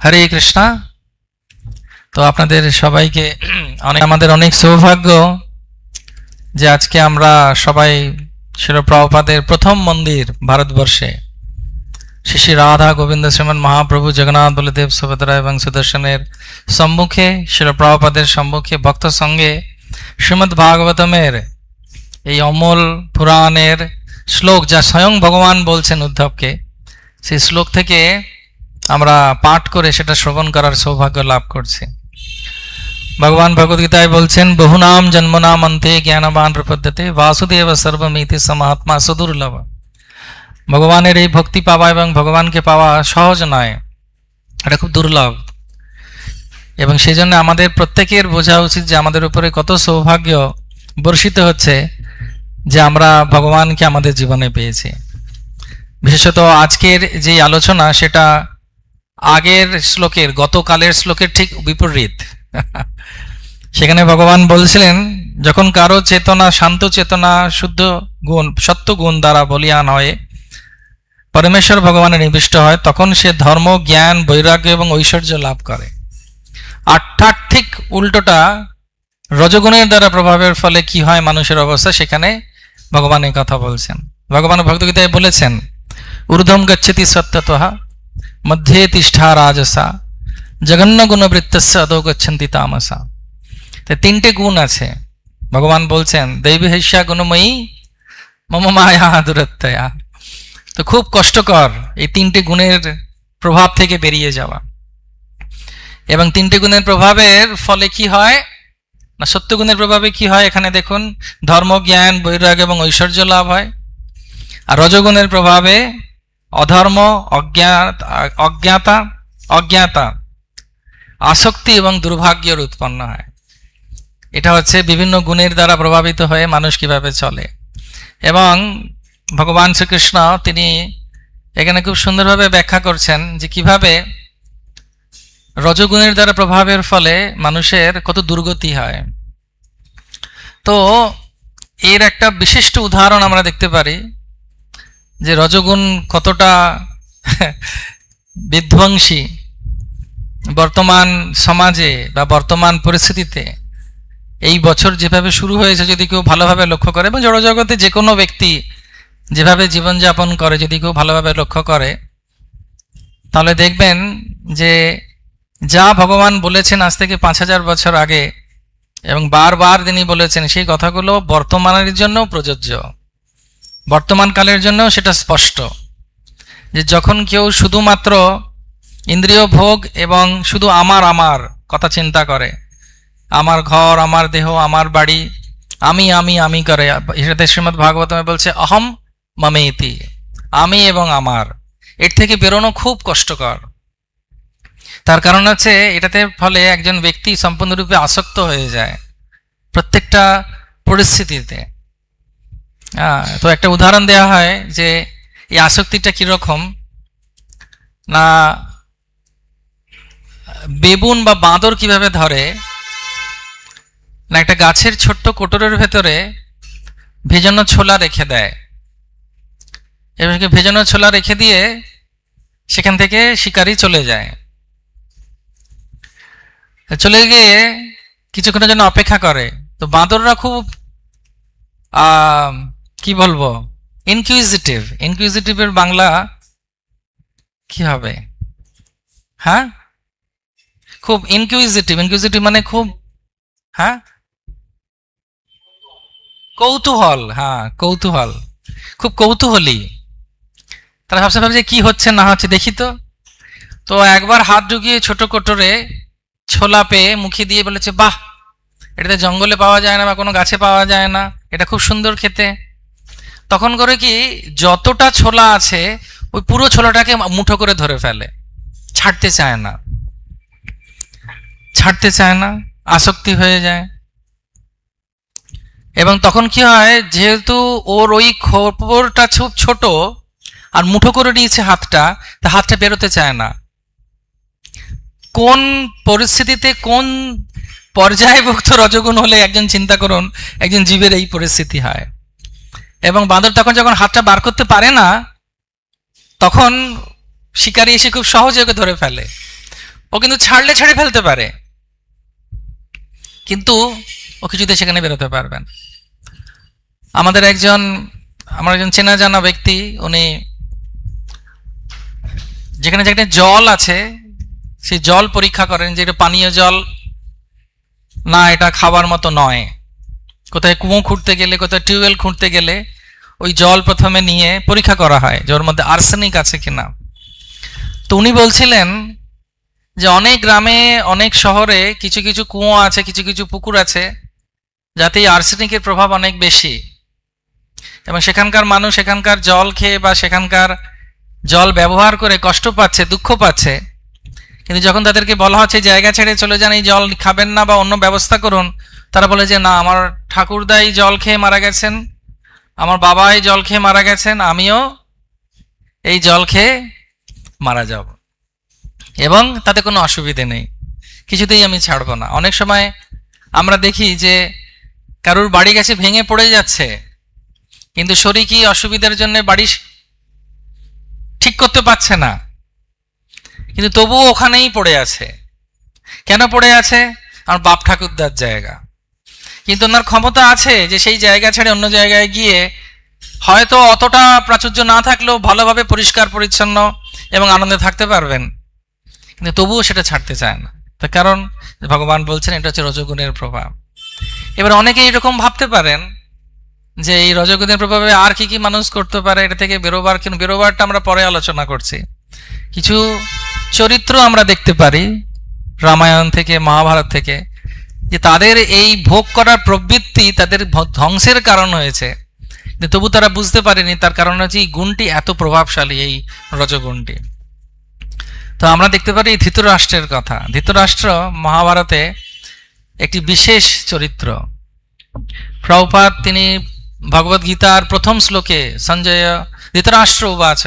হরে কৃষ্ণা। তো আপনাদের সবাইকে আমাদের অনেক সৌভাগ্য যে আজকে আমরা সবাই শিল প্রভুপাদের প্রথম মন্দির ভারতবর্ষে শ্রী শ্রী রাধা গোবিন্দ শ্রীমান মহাপ্রভু জগন্নাথ বলদেব সুভদ্রা এবং সুদর্শনের সম্মুখে শিল প্রভুপাদের সম্মুখে ভক্ত সঙ্গে শ্রীমদ্ ভাগবতমের এই অমল পুরাণের শ্লোক, যা স্বয়ং ভগবান বলছেন উদ্ধবকে, সেই শ্লোক থেকে আমরা পাঠ করে সেটা শ্রবণ করার সৌভাগ্য লাভ করছি। ভগবান ভগবদ্গীতায় বলছেন, বহুনাম জন্মনাম অন্তে জ্ঞানবান প্রপদ্যতে বাসুদেব সর্বমিতি সমাত্মা সুদুর্লভ। ভগবানের এই ভক্তি পাওয়া এবং ভগবানকে পাওয়া সহজ নয়, এটা খুব দুর্লভ। এবং সেই জন্য আমাদের প্রত্যেকের বোঝা উচিত যে আমাদের উপরে কত সৌভাগ্য বর্ষিত হচ্ছে যে আমরা ভগবানকে আমাদের জীবনে পেয়েছি। বিশেষত আজকের যে আলোচনা সেটা আগের শ্লোকের, গতকালের শ্লোকের ঠিক বিপরীত। সেখানে ভগবান বলছিলেন, যখন কারো চেতনা শান্ত চেতনা শুদ্ধ গুণ সত্য গুণ দ্বারা বলিয়ান হয়, পরমেশ্বর ভগবানের নিবিষ্ট হয়, তখন সে ধর্ম, জ্ঞান, বৈরাগ্য এবং ঐশ্বর্য লাভ করে। আর ঠিক উল্টোটা, রজগুণের দ্বারা প্রভাবের ফলে কি হয় মানুষের অবস্থা, সেখানে ভগবান এই কথা বলছেন। ভগবান ভগবদ্গীতায় বলেছেন, ঊর্ধ্বম গচ্ছতি সত্যতঃ মধ্যে তিষ্ঠা রাজসা জঘন্য গুণবৃত্তস্য অধো গচ্ছন্তি তামসা। তিনটে গুণ আছে। ভগবান বলছেন, দৈবী হিস্যা গুণময়ী মম মায়া দুরত্যয়া। তো খুব কষ্টকর এই তিনটে গুণের প্রভাব থেকে বেরিয়ে যাওয়া। এবং তিনটে গুণের প্রভাবের ফলে কি হয় না, সত্য গুণের প্রভাবে কি হয়, এখানে দেখুন, ধর্ম, জ্ঞান, বৈরাগ্য এবং ঐশ্বর্য লাভ হয়। আর রজগুণের প্রভাবে অধর্ম, অজ্ঞাতা, আসক্তি এবং দুর্ভাগ্যের উৎপন্ন হয়। এটা হচ্ছে বিভিন্ন গুণের দ্বারা প্রভাবিত হয়ে মানুষ কিভাবে চলে। এবং ভগবান শ্রীকৃষ্ণ তিনি এখানে খুব সুন্দরভাবে ব্যাখ্যা করছেন যে কিভাবে রজগুণের দ্বারা প্রভাবের ফলে মানুষের কত দুর্গতি হয়। তো এর একটা বিশিষ্ট উদাহরণ আমরা দেখতে পারি যে রজগুণ কতটা বিধ্বংসী বর্তমান সমাজে বা বর্তমান পরিস্থিতিতে। এই বছর যেভাবে শুরু হয়েছে, যদি কেউ ভালোভাবে লক্ষ্য করে, এবং জড়জগতে যে কোনো ব্যক্তি যেভাবে জীবনযাপন করে যদি কেউ ভালোভাবে লক্ষ্য করে, তাহলে দেখবেন যে যা ভগবান বলেছেন আজ থেকে 5000 বছর আগে এবং বারবার তিনি বলেছেন, সেই কথাগুলো বর্তমানের জন্য প্রযোজ্য। বর্তমান কালের জন্য সেটা স্পষ্ট যে যখন কেউ শুধুমাত্র ইন্দ্রিয় ভোগ এবং শুধু আমার কথা চিন্তা করে, আমার ঘর, আমার দেহ, আমার বাড়ি, আমি করে, এটাতে শ্রীমদ্ ভাগবতমে বলছে অহম মমেতি, আমি এবং আমার, এর থেকে বেরোনো খুব কষ্টকর। তার কারণ হচ্ছে এটাতে ফলে একজন ব্যক্তি সম্পূর্ণরূপে আসক্ত হয়ে যায় প্রত্যেকটা পরিস্থিতিতে। তো একটা উদাহরণ দেওয়া হয় যে এই আসক্তিটা কিরকম না, বেবুন বা বাঁদর কিভাবে ধরে না, একটা গাছের ছোট্ট কোটরের ভেতরে ভেজানো ছোলা রেখে দেয়, এবং ভেজানো ছোলা রেখে দিয়ে সেখান থেকে শিকারি চলে যায়। চলে গিয়ে কিছুক্ষণের জন্য অপেক্ষা করে। তো বাঁদররা খুব কি বলবো, ইনকুইজিটিভের বাংলা কি হবে? হ্যাঁ, খুব ইনকুইজিটিভ মানে খুব, হ্যাঁ, কৌতূহল। হ্যাঁ, কৌতূহল, খুব কৌতূহলী। তারা সবসময় ভাবছে কি হচ্ছে না হচ্ছে দেখি তো। তো একবার হাত ঢুকিয়ে ছোট কোটরে ছোলা পেয়ে মুখে দিয়ে বলেছে, বাহ, এটাতে জঙ্গলে পাওয়া যায় না বা কোনো গাছে পাওয়া যায় না, এটা খুব সুন্দর খেতে। তখন করে কি, যতটা ছোলা আছে ওই পুরো ছোলাটাকে মুঠো করে ধরে ফেলে, ছাড়তে চায় না, আসক্তি হয়ে যায়। এবং তখন কি হয়, যেহেতু ওর ওই খবরটা খুব ছোট আর মুঠো করে নিয়েছে হাতটা, তা হাতটা বেরোতে চায় না। কোন পরিস্থিতিতে কোন পর্যায়ভুক্ত রজগুণ হলে একজন চিন্তা করুন, একজন জীবের এই পরিস্থিতি হয়। এবং বাঁদর তখন যখন হাতটা বার করতে পারে না, তখন শিকারী এসে খুব সহজে ওকে ধরে ফেলে। ও কিন্তু ছাড়লে ছেড়ে ফেলতে পারে, কিন্তু ও কিছুতে সেখানে বেরোতে পারবেন। আমার একজন চেনা জানা ব্যক্তি, উনি যেখানে যেখানে জল আছে সেই জল পরীক্ষা করেন যে এটা পানীয় জল না এটা খাবার মতো নয়। কোথায় কুয়ো খুঁড়তে গেলে, কোথায় টিউবওয়েল খুঁড়তে গেলে ওই জল প্রথমে নিয়ে পরীক্ষা করা হয় যে ওর মধ্যে আর্সেনিক আছে কিনা। তো উনি বলছিলেন যে অনেক গ্রামে, অনেক শহরে কিছু কিছু কুয়ো আছে, কিছু কিছু পুকুর আছে যাতে এই আর্সেনিকের প্রভাব অনেক বেশি, এবং সেখানকার মানুষ সেখানকার জল খেয়ে বা সেখানকার জল ব্যবহার করে কষ্ট পাচ্ছে, দুঃখ পাচ্ছে। কিন্তু যখন তাদেরকে বলা হচ্ছে জায়গা ছেড়ে চলে যান, এই জল খাবেন না বা অন্য ব্যবস্থা করুন, তারা বলে যে না, আমার ঠাকুরদাই জল খেয়ে মারা গেছেন, আমার বাবাই জল খেয়ে মারা গেছেন, আমিও এই জল খেয়ে মারা যাব, এবং তাতে কোনো অসুবিধে নেই, কিছুতেই আমি ছাড়বো না। অনেক সময় আমরা দেখি যে কারুর বাড়ি গেছে ভেঙে পড়ে যাচ্ছে, কিন্তু শরীরী অসুবিধার জন্য বাড়ি ঠিক করতে পারছে না, কিন্তু তবুও ওখানেই পড়ে আছে। কেন পড়ে আছে? আমার বাপ ঠাকুরদার জায়গা। কিন্তু ওনার ক্ষমতা আছে যে সেই জায়গা ছেড়ে অন্য জায়গায় গিয়ে হয়তো অতটা প্রাচুর্য না থাকলেও ভালোভাবে পরিষ্কার পরিচ্ছন্ন এবং আনন্দে থাকতে পারবেন, কিন্তু তবুও সেটা ছাড়তে চায় না। তার কারণ ভগবান বলছেন এটা হচ্ছে রজগুণের প্রভাব। এবার অনেকে এরকম ভাবতে পারেন যে এই রজগুণের প্রভাবে আর কি কি মানুষ করতে পারে, এটা থেকে বেরোবার, কিন্তু বেরোবারটা আমরা পরে আলোচনা করছি। কিছু চরিত্র আমরা দেখতে পারি রামায়ণ থেকে, মহাভারত থেকে, যে তাদের এই ভোগ করার প্রবৃত্তি তাদের ধ্বংসের কারণ হয়েছে, কিন্তু তবু তারা বুঝতে পারেনি। তার কারণ হচ্ছে এই গুণটি এত প্রভাবশালী, এই রজগুণটি। তো আমরা দেখতে পারি ধৃতরাষ্ট্রের কথা। ধৃতরাষ্ট্র মহাভারতে একটি বিশেষ চরিত্র। প্রভুপাদ তিনি ভগবদ গীতার প্রথম শ্লোকে সঞ্জয় ধৃতরাষ্ট্র উবাচ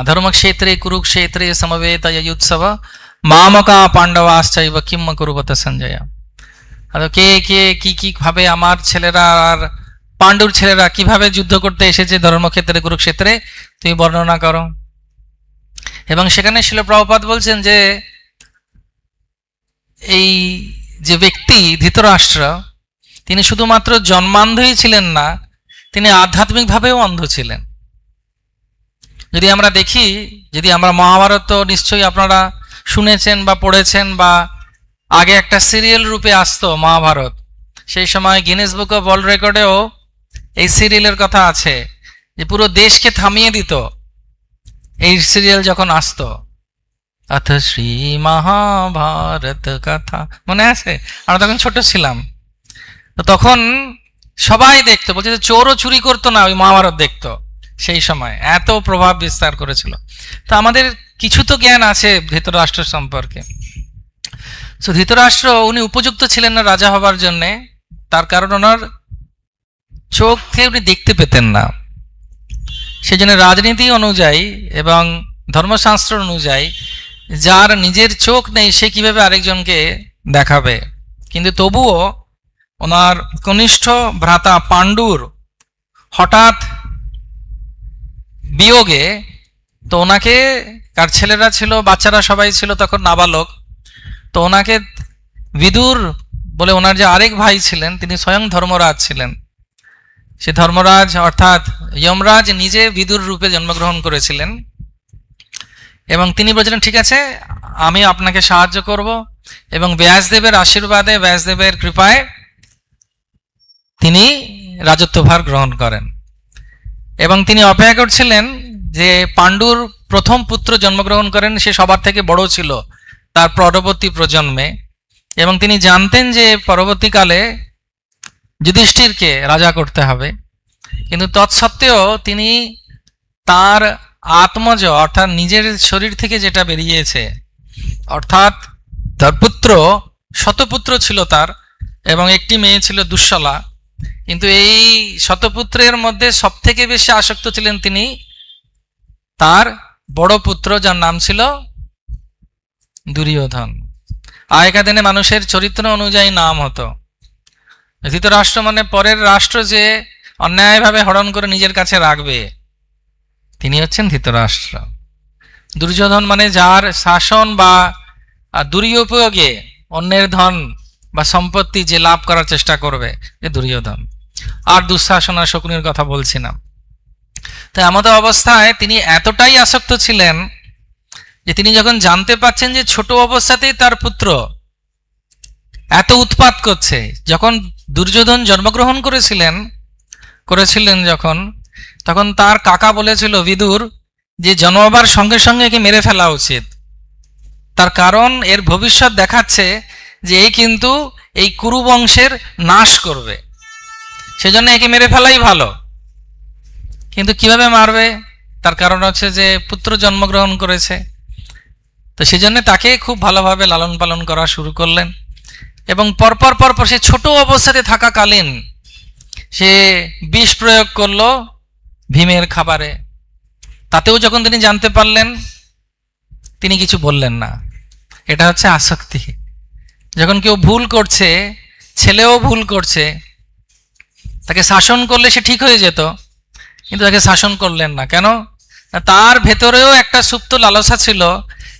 ধর্মক্ষেত্রে কুরুক্ষেত্রে সমবেতয়ুৎসব মামকা পাণ্ডবাশ্চৈব কিম কুরুবত সঞ্জয়। কে কে কি ভাবে আমার ছেলেরা আর পাণ্ডুর ছেলেরা কিভাবে যুদ্ধ করতে এসেছে ধর্মক্ষেত্রে কুরুক্ষেত্রে, তুমি বর্ণনা করো। এবং সেখানে শিল প্রভুপাদ বলছেন যে এই যে ব্যক্তি ধৃতরাষ্ট্র, তিনি শুধুমাত্র জন্মান্ধই ছিলেন না, তিনি আধ্যাত্মিকভাবেও অন্ধ ছিলেন। যদি আমরা দেখি, যদি আমরা মহাভারত নিশ্চয়ই আপনারা শুনেছেন বা পড়েছেন, বা আগে একটা সিরিয়াল রূপে আসতো মহাভারত, সেই সময় গিনেস বুক অফ ওয়ার্ল্ড রেকর্ডেও এই সিরিয়ালের কথা আছে, যে পুরো দেশকে থামিয়ে দিত এই সিরিয়াল যখন আসতো। অথ শ্রী মহাভারত কথা মনে আছে? আমরা তখন ছোট ছিলাম, তো তখন সবাই দেখতো, বলছে চোরও চুরি করতো না, ওই মহাভারত দেখতো। সেই সময় এত প্রভাব বিস্তার করেছিল। তো আমাদের কিছু তো জ্ঞান আছে ধৃতরাষ্ট্র সম্পর্কে। তো ধৃতরাষ্ট্র উনি উপযুক্ত ছিলেন না রাজা হবার জন্যে, তার কারণ ওনার চোখে উনি দেখতে পেতেন না। সেই জন্য রাজনীতি অনুযায়ী এবং ধর্মশাস্ত্র অনুযায়ী যার নিজের চোখ নেই সে কিভাবে আরেকজনকে দেখাবে। কিন্তু তবুও ওনার কনিষ্ঠ ভ্রাতা পাণ্ডুর হঠাৎ বিয়োগে, তো ওনাকে, কার ছেলেরা ছিল, বাচ্চারা সবাই ছিল তখন নাবালক, তো ওনাকে বিদুর বলে ওনার যে আরেক ভাই ছিলেন, তিনি স্বয়ং ধর্মরাজ ছিলেন। সে ধর্মরাজ অর্থাৎ যমরাজ নিজে বিদুর রূপে জন্মগ্রহণ করেছিলেন, এবং তিনি বলেছিলেন ঠিক আছে আমি আপনাকে সাহায্য করব। এবং ব্যাসদেবের আশীর্বাদে, ব্যাসদেবের কৃপায় তিনি রাজত্বভার গ্রহণ করেন। এবং তিনি অপেক্ষা করছিলেন যে পাণ্ডুর প্রথম পুত্র জন্মগ্রহণ করেন, সে সবার থেকে বড় ছিল তার পরবর্তী প্রজন্মে, এবং তিনি জানতেন যে পরবর্তীকালে যুধিষ্ঠিরকে রাজা করতে হবে। কিন্তু তৎসত্ত্বেও তিনি তার আত্মজ অর্থাৎ নিজের শরীর থেকে যেটা বেরিয়েছে, অর্থাৎ তার পুত্র, শতপুত্র ছিল তার, এবং একটি মেয়ে ছিল দুঃশলা, কিন্তু এই শতপুত্রের মধ্যে সব থেকে বেশি আসক্ত ছিলেন তিনি তার বড় পুত্র, যার নাম ছিল দুর্যোধন। আগেকার দিনে মানুষের চরিত্র অনুযায়ী নাম হতো। ধৃতরাষ্ট্র মানে পরের রাষ্ট্র যে অন্যায়ভাবে হরণ করে নিজের কাছে রাখবে, তিনি হচ্ছেন ধৃতরাষ্ট্র। দুর্যোধন মানে যার শাসন বা আর দুর্যোপয়োগে অন্যের ধন বা সম্পত্তি যে লাভ করার চেষ্টা করবে, যে দুর্যোধন। আর দুঃশাসন আর শকুনির কথা বলছি না। তো আমাদের অবস্থায় তিনি এতটাই আসক্ত ছিলেন যে তিনি যখন জানতে পাচ্ছেন যে ছোট অবস্থাতেই তার পুত্র এত উৎপাত করছে, যখন দুর্যোধন জন্মগ্রহণ করেছিলেন যখন, তখন তার কাকা বলেছিল বিদুর যে জন্মাবার সঙ্গে সঙ্গে একে মেরে ফেলা উচিত, তার কারণ এর ভবিষ্যৎ দেখাচ্ছে যে এই কিন্তু এই কুরু বংশের নাশ করবে, সেজন্য একে মেরে ফেলাই ভালো। কিন্তু কিভাবে মারবে, তার কারণ হচ্ছে যে পুত্র জন্মগ্রহণ করেছে। তো সেজন্য তাকে খুব ভালোভাবে লালন পালন করা শুরু করলেন, এবং পরপর সে ছোট অবস্থাতে থাকাকালীন সে বিষ প্রয়োগ করলো ভীমের খাবারে। তাতেও যখন তিনি জানতে পারলেন, তিনি কিছু বললেন না। এটা হচ্ছে আসক্তি। যখন কেউ ভুল করছে, ছেলেও ভুল করছে, তাকে শাসন করলে সে ঠিক হয়ে যেত, কিন্তু তাকে শাসন করলেন না। কেন? তার ভেতরেও একটা সুপ্ত লালসা ছিল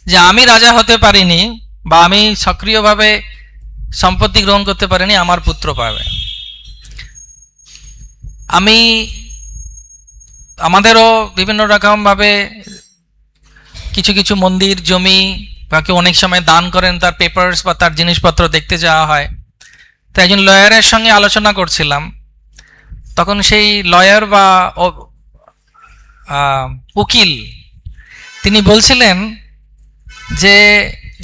যে আমি রাজা হতে পারিনি, বা আমি সক্রিয়ভাবে সম্পত্তি গ্রহণ করতে পারিনি, আমার পুত্র পাবে। আমাদেরও বিভিন্ন রকমভাবে কিছু কিছু মন্দির, জমি বা কেউ অনেক সময় দান করেন, তার পেপারস বা তার জিনিসপত্র দেখতে যাওয়া হয়। তো একজন লয়ারের সঙ্গে আলোচনা করছিলাম, তখন সেই লয়ার বা উকিল তিনি বলছিলেন যে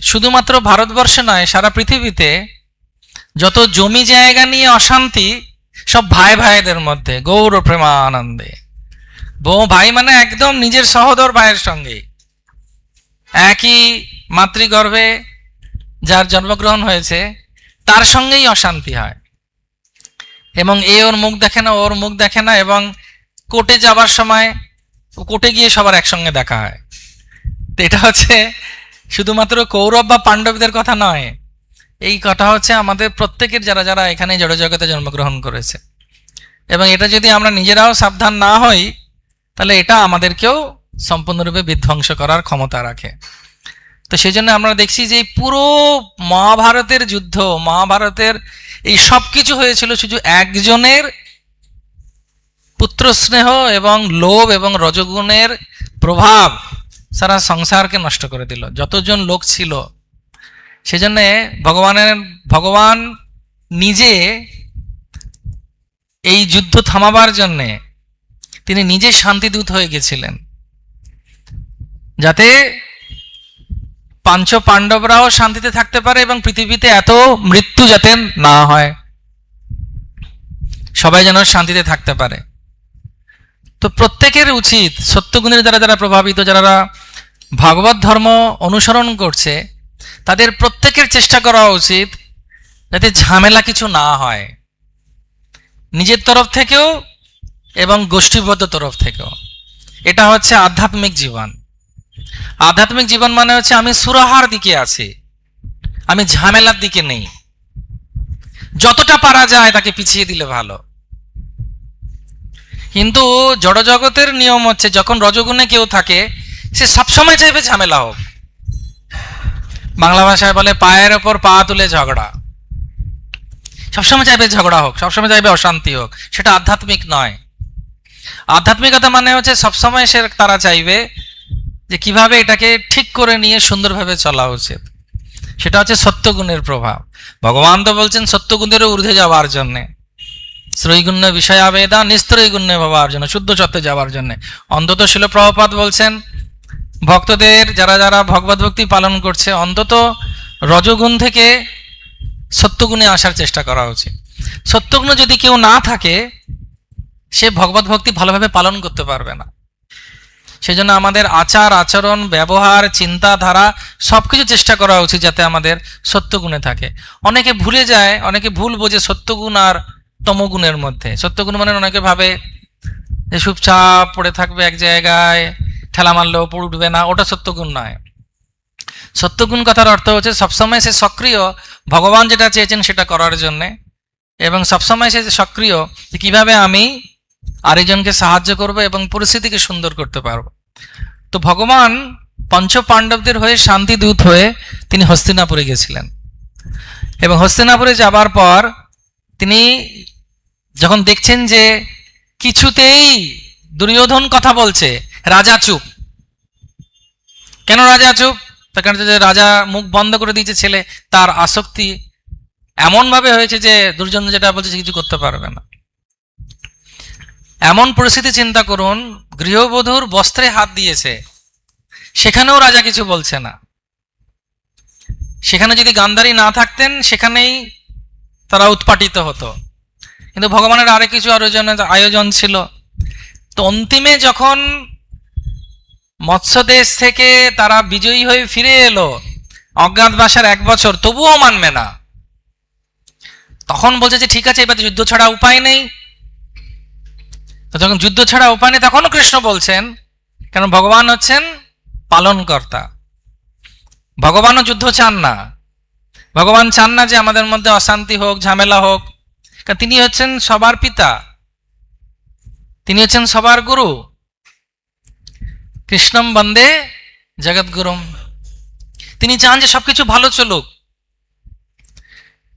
শুধুমাত্র ভারতবর্ষে নয়, সারা পৃথিবীতে যত জমি জায়গা নিয়ে অশান্তি, সব ভাই ভাইদের মধ্যে গৌর প্রেমানন্দে। বউ ভাই মানে একদম নিজের সহোদর ভাইয়ের সঙ্গে, একই মাতৃগর্ভে যার জন্মগ্রহণ হয়েছে তার সঙ্গেই অশান্তি হয়, এবং এ ওর মুখ দেখে না, ওর মুখ দেখে না, এবং কোর্টে যাবার সময় কোর্টে গিয়ে সবার একসঙ্গে দেখা হয়। তো এটা হচ্ছে শুধুমাত্র কৌরব বা পাণ্ডবদের কথা নয়, এই কথা হচ্ছে আমাদের প্রত্যেকের, যারা যারা এখানে জড়জগতে জন্মগ্রহণ করেছে। এবং এটা যদি আমরা নিজেরাও সাবধান না হই, তাহলে এটা আমাদেরকেও সম্পূর্ণরূপে বিধ্বংস করার ক্ষমতা রাখে। তো সেই জন্য আমরা দেখছি যে পুরো মহাভারতের যুদ্ধ, মহাভারতের এই সব কিছু হয়েছিল শুধু একজনের পুত্র স্নেহ এবং লোভ এবং রজগুণের প্রভাব সারা সংসারকে নষ্ট করে দিল, যতজন লোক ছিল। সেজন্যে ভগবান নিজে এই যুদ্ধ থামাবার জন্যে তিনি নিজে শান্তিদূত হয়ে গেছিলেন, যাতে পাঞ্চ পাণ্ডবরাও শান্তিতে থাকতে পারে এবং পৃথিবীতে এত মৃত্যু যাতে না হয়, সবাই যেন শান্তিতে থাকতে পারে। তো প্রত্যেকের উচিত, সত্যগুণের দ্বারা যারা প্রভাবিত, যারা ভাগবত ধর্ম অনুসরণ করছে, তাদের প্রত্যেকের চেষ্টা করা উচিত যাতে ঝামেলা কিছু না হয়, নিজের তরফ থেকেও এবং গোষ্ঠীবদ্ধ তরফ থেকেও। এটা হচ্ছে আধ্যাত্মিক জীবন। আধ্যাত্মিক জীবন মানে হচ্ছে আমি সুরাহার দিকে আছি, আমি ঝামেলার দিকে নেই। যতটা পারা যায় তাকে পিছিয়ে দিলে ভালো। কিন্তু জড়জগতের নিয়ম হচ্ছে, যখন রজগুণে কেউ থাকে সে সবসময় চাইবে ঝামেলা হোক। বাংলা ভাষায় বলে পায়ের ওপর পা তুলে ঝগড়া। সবসময় চাইবে ঝগড়া হোক, সবসময় চাইবে অশান্তি হোক। সেটা আধ্যাত্মিক নয়। আধ্যাত্মিকতা মানে হচ্ছে সবসময় তারা চাইবে যে কিভাবে এটাকে ঠিক করে নিয়ে সুন্দরভাবে চলা উচিত। সেটা হচ্ছে সত্যগুণের প্রভাব। ভগবান তো বলছেন সত্যগুণেরও ঊর্ধ্বে যাওয়ার জন্যে, শ্রৈগুণ্য বিষয়াবেদা নিস্ত্রৈগুণ্যে ভাবার জন্য, শুদ্ধ সত্যে যাওয়ার জন্য। অন্তত শিল প্রভুপাদ বলছেন ভক্তদের, যারা যারা ভগবত ভক্তি পালন করছে, অন্তত রজগুণ থেকে সত্যগুণে আসার চেষ্টা করা উচিত। সত্যগুণ যদি কেউ না থাকে, সে ভগবত ভক্তি ভালোভাবে পালন করতে পারবে না। সেজন্য আমাদের আচার আচরণ, ব্যবহার, চিন্তাধারা সবকিছু চেষ্টা করা উচিত যাতে আমাদের সত্যগুণে থাকে। অনেকে ভুলে যায়, অনেকে ভুল বোঝে সত্যগুণ আর তমগুণের মধ্যে। সত্যগুণ মানে অনেকে ভাবে যে চুপচাপ পড়ে থাকবে এক জায়গায়, ঠেলা মারলেও পড়ে উঠবে না, ওটা সত্যগুণ নয়। সত্যগুণ কথার অর্থ হচ্ছে সবসময় সে সক্রিয় ভগবান যেটা চেয়েছেন সেটা করার জন্যে, এবং সবসময় সে সক্রিয় যে কিভাবে আমি আরেকজনকে সাহায্য করব এবং পরিস্থিতিকে সুন্দর করতে পারবো। তো ভগবান পঞ্চ পাণ্ডবদের হয়ে শান্তিদূত হয়ে তিনি হস্তিনাপুরে গেছিলেন। এবং হস্তিনাপুরে যাবার পর তিনি যখন দেখছেন যে কিছুতেই দুর্যোধন কথা বলছে, রাজা চুপ। কেন রাজা চুপ? তার কারণ যে রাজা মুখ বন্ধ করে দিয়েছে, ছেলে তার আসক্তি এমন ভাবে হয়েছে যে দুর্যোধন যেটা বলছে কিছু করতে পারবে না। এমন পরিস্থিতি চিন্তা করুন, গৃহবধূর বস্ত্রে হাত দিয়েছে, সেখানেও রাজা কিছু বলছে না। সেখানে যদি গান্ধারী না থাকতেন সেখানেই তারা উৎপাটিত হতো, কিন্তু ভগবানের আরেক কিছু আয়োজন ছিল। তো অন্তিমে যখন মৎস্যদেশ থেকে তারা বিজয়ী হয়ে ফিরে এলো, অজ্ঞাতবাসের 1 বছর, তবুও মানবে না। তখন বলছে যে ঠিক আছে, এবার যুদ্ধ ছাড়া উপায় নেই। তো যখন যুদ্ধ ছাড়া উপায় নেই তখনও কৃষ্ণ বলছেন, কারণ ভগবান হচ্ছেন পালনকর্তা। ভগবানও যুদ্ধ চান না, ভগবান চান না যে আমাদের মধ্যে অশান্তি হোক, ঝামেলা হোক, কারণ তিনি হচ্ছেন সবার পিতা, তিনি হচ্ছেন সবার গুরু। কৃষ্ণম বন্দে জগৎগুরুম, তিনি চান যে সবকিছু ভালো চলুক।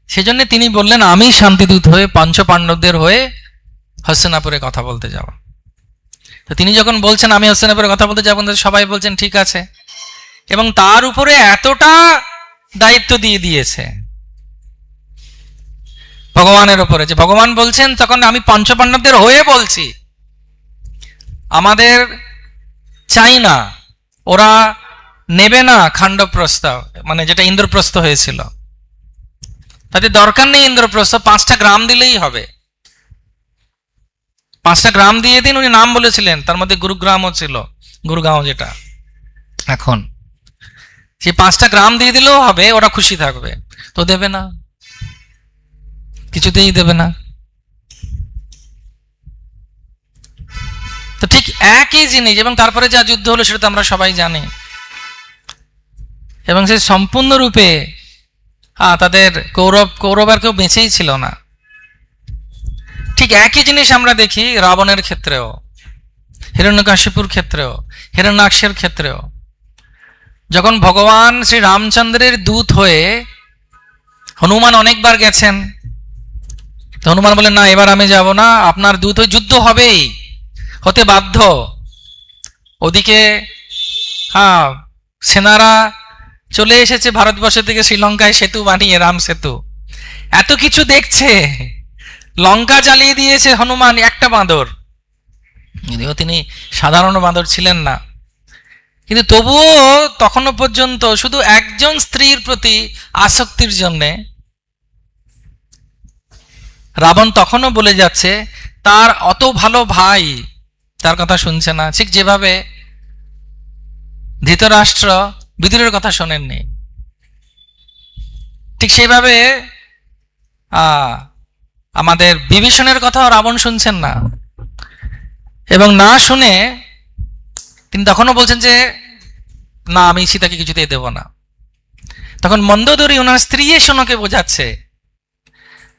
সেজন্য তিনি বললেন আমি শান্তিদূত হয়ে পঞ্চ পাণ্ডবদের হয়ে হস্তিনাপুরে কথা বলতে যাব। তো তিনি যখন বলছেন আমি হস্তিনাপুরে কথা বলতে যাব, সবাই বলছেন ঠিক আছে, এবং তার উপরে এতটা দায়িত্ব দিয়ে দিয়েছে ভগবানের উপরে, যে ভগবান বলছেন তখন আমি পঞ্চপাণ্ডবদের হয়ে বলছি, আমাদের চাই না, ওরা নেবে না খাণ্ডপ্রস্থ, মানে যেটা ইন্দ্রপ্রস্থ হয়েছিল, তাদের দরকার নেই ইন্দ্রপ্রস্থ, 5টা গ্রাম দিলেই হবে। 5টা গ্রাম দিয়ে দিন, উনি নাম বলেছিলেন, তার মধ্যে গুরুগ্রামও ছিল, গুরুগাঁও যেটা এখন, সেই 5টা গ্রাম দিয়ে দিলেও হবে, ওরা খুশি থাকবে। তো দেবে না, কিছুতেই দেবে না। তো ঠিক একই জিনিস, এবং তারপরে যা যুদ্ধ হলো সেটা তো আমরা সবাই জানি, এবং সে সম্পূর্ণরূপে তাদের কৌরব আর কেউ বেঁচেই ছিল না। ঠিক একই জিনিস আমরা দেখি রাবণের ক্ষেত্রেও, হিরণ্যকশিপুর ক্ষেত্রেও, হিরণ্যাক্ষের ক্ষেত্রেও। যখন ভগবান শ্রী রামচন্দ্রের দূত হয়ে হনুমান অনেকবার গেছেন, তো হনুমান বলেন না এবার আমি যাব না, আপনার দূত হয়ে যুদ্ধ হবেই, হতে বাধ্য। ওদিকে সেনারা চলে এসেছে ভারতবর্ষ থেকে শ্রীলঙ্কায় সেতু বানিয়ে, রাম সেতু, এত কিছু দেখছে, লঙ্কা জ্বালিয়ে দিয়েছে হনুমান একটা বাঁদর, যদিও তিনি সাধারণ বাঁদর ছিলেন না, কিন্তু তবুও তখনো পর্যন্ত শুধু একজন স্ত্রীর প্রতি আসক্তির জন্যে রাবণ তখনও বলে যাচ্ছে তার অত ভালো ভাই তার কথা শুনছে না, ঠিক যেভাবে ধৃতরাষ্ট্র বিদুরের কথা শোনেননি, ঠিক সেইভাবে আমাদের বিভীষণের কথাও রাবণ শুনছেন না। এবং না শুনে তিনি তখনও বলছেন যে না আমি সীতাকে কিছুতেই দেব না। তখন মন্দোদরী ওনার স্ত্রী এসে ওনাকে বোঝাচ্ছে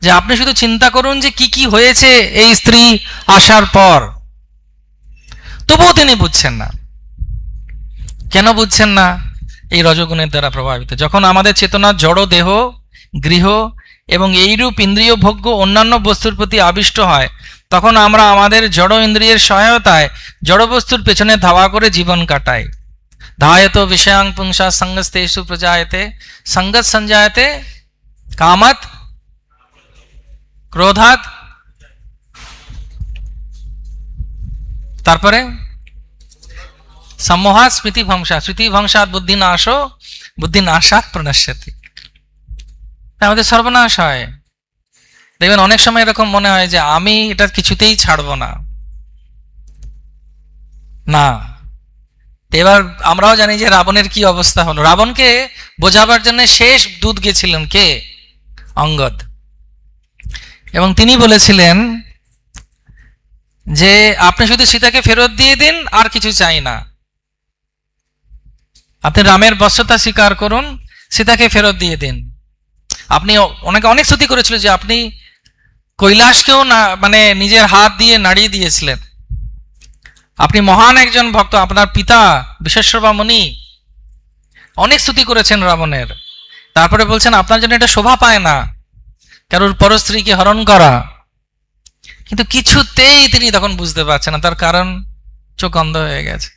যে আপনি শুধু চিন্তা করুন যে কি কি হয়েছে এই স্ত্রী আসার পর। তবুও তিনি বুঝছেন না। কেন বুঝছেন না? এই রজগুণের দ্বারা প্রভাবিত। যখন আমাদের চেতনা জড় দেহ, গৃহ এবং এইরূপ ইন্দ্রিয় ভোগ্য অন্যান্য বস্তুর প্রতি আবিষ্ট হয়, তখন আমরা আমাদের জড় ইন্দ্রিয়ের সহায়তায় জড় বস্তুর পেছনে ধাওয়া করে জীবন কাটাই। ধায়ত বিষয়াং পুংসা সঙ্গস্তেষু প্রজায়তে সঙ্গত সঞ্জায়তে কামাত ক্রোধাত, তারপরে সম্মোহাত স্মৃতি ভংসা, স্মৃতি ভংসাত বুদ্ধি নাশো, বুদ্ধি নাশাত প্রণশ্যতি। আমাদের সর্বনাশ হয়। দেখবেন অনেক সময় এরকম মনে হয় যে আমি এটা কিছুতেই ছাড়বো না। না, এবার আমরাও জানি যে রাবণের কি অবস্থা হলো। রাবণকে বোঝাবার জন্য শেষ দূত গেছিলেন কে? অঙ্গদ। এবং তিনি বলেছিলেন যে আপনি শুধু সীতাকে ফেরত দিয়ে দিন, আর কিছু চাই না। আপনি রামের বশ্যতা স্বীকার করুন, সীতাকে ফেরত দিয়ে দিন। আপনি অনেক স্তুতি করেছিল যে আপনি কৈলাসকেও না মানে নিজের হাত দিয়ে নাড়িয়ে দিয়েছিলেন। আপনি মহান একজন ভক্ত, আপনার পিতা বিশেশ্বরবা মুনি অনেক স্তুতি করেছেন রাবণের। তারপরে বলছেন আপনার জন্য এটা শোভা পায় না কারোর পরস্ত্রীকে হরণ করা। কিন্তু কিছুতেই তিনি তখন বুঝতে পারছেন না, তার কারণ চোখ অন্ধ হয়ে গেছে।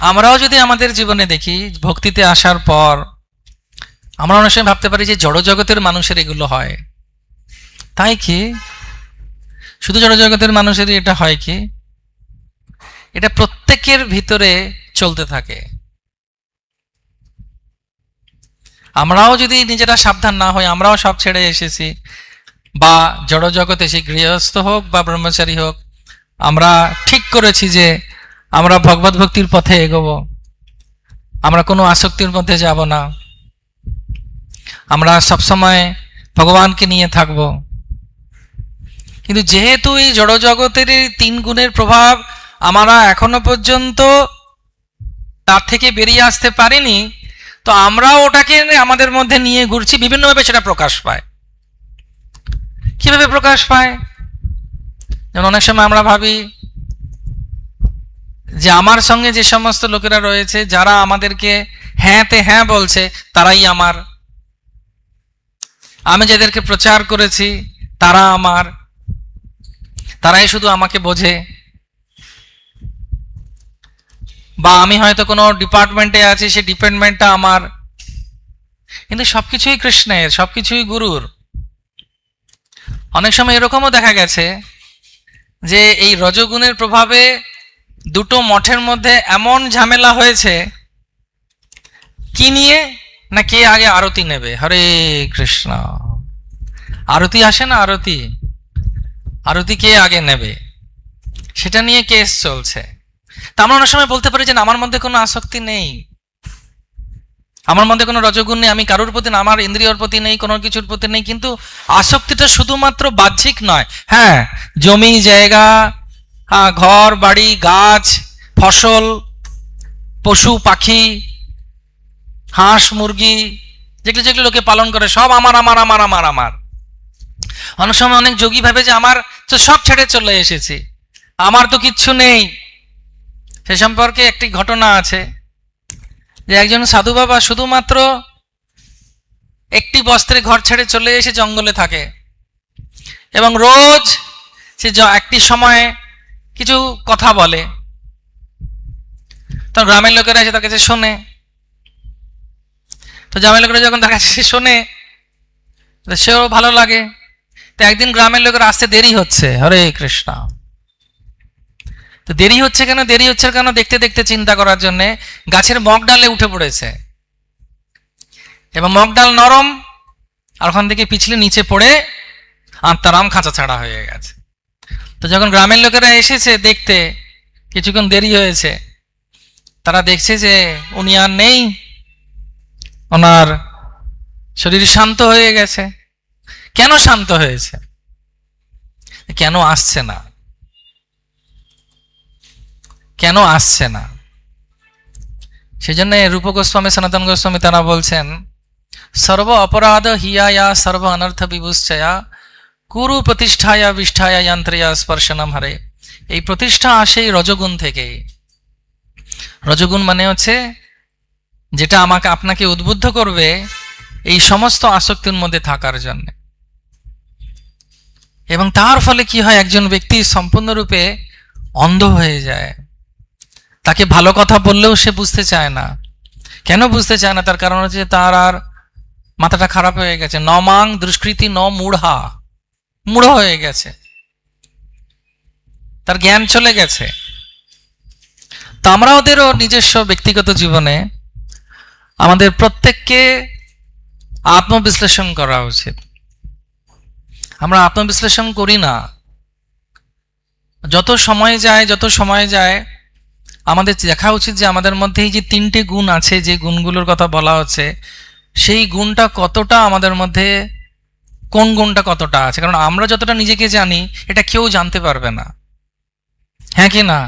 আমরাও যদি আমাদের জীবনে দেখি, ভক্তিতে আসার পর আমরা অনেক সময় ভাবতে পারি যে জড় জগতের মানুষের এগুলো হয়, তাই কি শুধু জড় জগতের মানুষেরই এটা হয় কি? এটা প্রত্যেকের ভিতরে চলতে থাকে। আমরাও যদি নিজেরা সাবধান না হই, আমরাও সব ছেড়ে এসেছি, বা জড় জগতে সে গৃহস্থ হোক বা ব্রহ্মচারী হোক, আমরা ঠিক করেছি যে আমরা ভগবত ভক্তির পথে এগোবো, আমরা কোনো আসক্তির মধ্যে যাব না, আমরা সবসময় ভগবানকে নিয়ে থাকব। কিন্তু যেহেতু এই জড় জগতের এই 3 গুণের প্রভাব আমরা এখনো পর্যন্ত তার থেকে বেরিয়ে আসতে পারিনি, তো আমরাও ওটাকে আমাদের মধ্যে নিয়ে ঘুরছি। বিভিন্নভাবে সেটা প্রকাশ পায়। কিভাবে প্রকাশ পায়? যেমন অনেক সময় আমরা ভাবি যে আমার সঙ্গে যে সমস্ত লোকেরা রয়েছে, যারা আমাদেরকে হ্যাঁতে হ্যাঁ বলছে, তারাই আমার। আমি যাদেরকে প্রচার করেছি তারা আমার, তারাই শুধু আমাকে বোঝে। বা আমি হয়তো কোনো ডিপার্টমেন্টে আছি, সেই ডিপার্টমেন্টটা আমার। কিন্তু সবকিছুই কৃষ্ণের, সবকিছুই গুরুর। অনেক সময় এরকমও দেখা গেছে যে এই রজগুণের প্রভাবে দুটো মঠের মধ্যে এমন ঝামেলা হয়েছে, কি নিয়ে না, কে আগে আরতি নেবে। হরে কৃষ্ণ, আরতি আসে না, আরতি আরতি কে আগে নেবে, সেটা নিয়ে কেস চলছে। তা আমরা অনেক সময় বলতে পারি যে আমার মধ্যে কোনো আসক্তি নেই, আমার মধ্যে কোনো রজগুণ নেই, আমি কারোর প্রতি না, আমার ইন্দ্রিয়র প্রতি নেই, কোনো কিছুর প্রতি নেই। কিন্তু আসক্তিটা শুধুমাত্র বাহ্যিক নয়। হ্যাঁ, জমি জায়গা, ঘর বাড়ি, গাছ ফসল, পশু পাখি, হাঁস মুরগি, যেগুলো যেগুলো লোকে পালন করে, সব আমার আমার আমার আমার আমার। অনেক সময় অনেক যোগী ভাবে যে আমার তো সব ছেড়ে চলে এসেছি, আমার তো কিচ্ছু নেই। সে সম্পর্কে একটি ঘটনা আছে যে একজন সাধু বাবা শুধুমাত্র একটি বস্ত্রে ঘর ছেড়ে চলে এসে জঙ্গলে থাকে, এবং রোজ সে একটি সময় কিছু কথা বলে। তখন গ্রামের লোকেরা এসে তার কাছে শোনে। তো গ্রামের লোকেরা যখন তার কাছে শোনে, সেও ভালো লাগে। তো একদিন গ্রামের লোকের আসতে দেরি হচ্ছে, হরে কৃষ্ণ। তো দেরি হচ্ছে কেন, দেরি হচ্ছে কেন দেখতে দেখতে চিন্তা করার জন্যে গাছের মগ ডালে উঠে পড়েছে, এবং মগ ডাল নরম, আর ওখান থেকে পিছলে নিচে পড়ে আত্মারাম খাঁচা ছাড়া হয়ে গেছে। তো যখন গ্রামের লোকেরা এসেছে দেখতে, কিছুক্ষণ দেরি হয়েছে, তারা দেখছে যে উনি আর নেই, ওনার শরীর শান্ত হয়ে গেছে। কেন শান্ত হয়েছে, কেন আসছে না, কেন আসছে না? সেই জন্য রূপ গোস্বামী, সনাতন গোস্বামী তারা বলছেন, সর্ব অপরাধ হিয়ায়া সর্ব অনর্থ বিভুশ্চয়া কুরু প্রতিষ্ঠায়া বিষ্ঠায়া যন্ত্রয়া স্পর্শনম হরে। এই প্রতিষ্ঠা আসে এই রজগুণ থেকে। রজগুণ মানে হচ্ছে যেটা আমাকে আপনাকে উদ্বুদ্ধ করবে এই সমস্ত আসক্তির মধ্যে থাকার জন্য। এবং তার ফলে কি হয়, একজন ব্যক্তি সম্পূর্ণরূপে অন্ধ হয়ে যায়। তাকে ভালো কথা বললেও সে বুঝতে চায় না। কেন বুঝতে চায় না? তার কারণ হচ্ছে তার আর মাথাটা খারাপ হয়ে গেছে। নমাং দুষ্কৃতি ন মূঢ়া, মূঢ় হয়ে গেছে, তার জ্ঞান চলে গেছে। তো আমরা ওদেরও নিজস্ব ব্যক্তিগত জীবনে আমাদের প্রত্যেককে আত্মবিশ্লেষণ করা উচিত। আমরা আত্মবিশ্লেষণ করি না। যত সময় যায় আমাদের দেখা উচিত যে আমাদের মধ্যে এই যে 3টে গুণ আছে, যে গুণগুলোর কথা বলা হচ্ছে, সেই গুণটা কতটা আমাদের মধ্যে, কোন গুণটা কতটা আছে। কারণ আমরা যতটা নিজেকে জানি এটা কেউ জানতে পারবে না, হ্যাঁ কি না?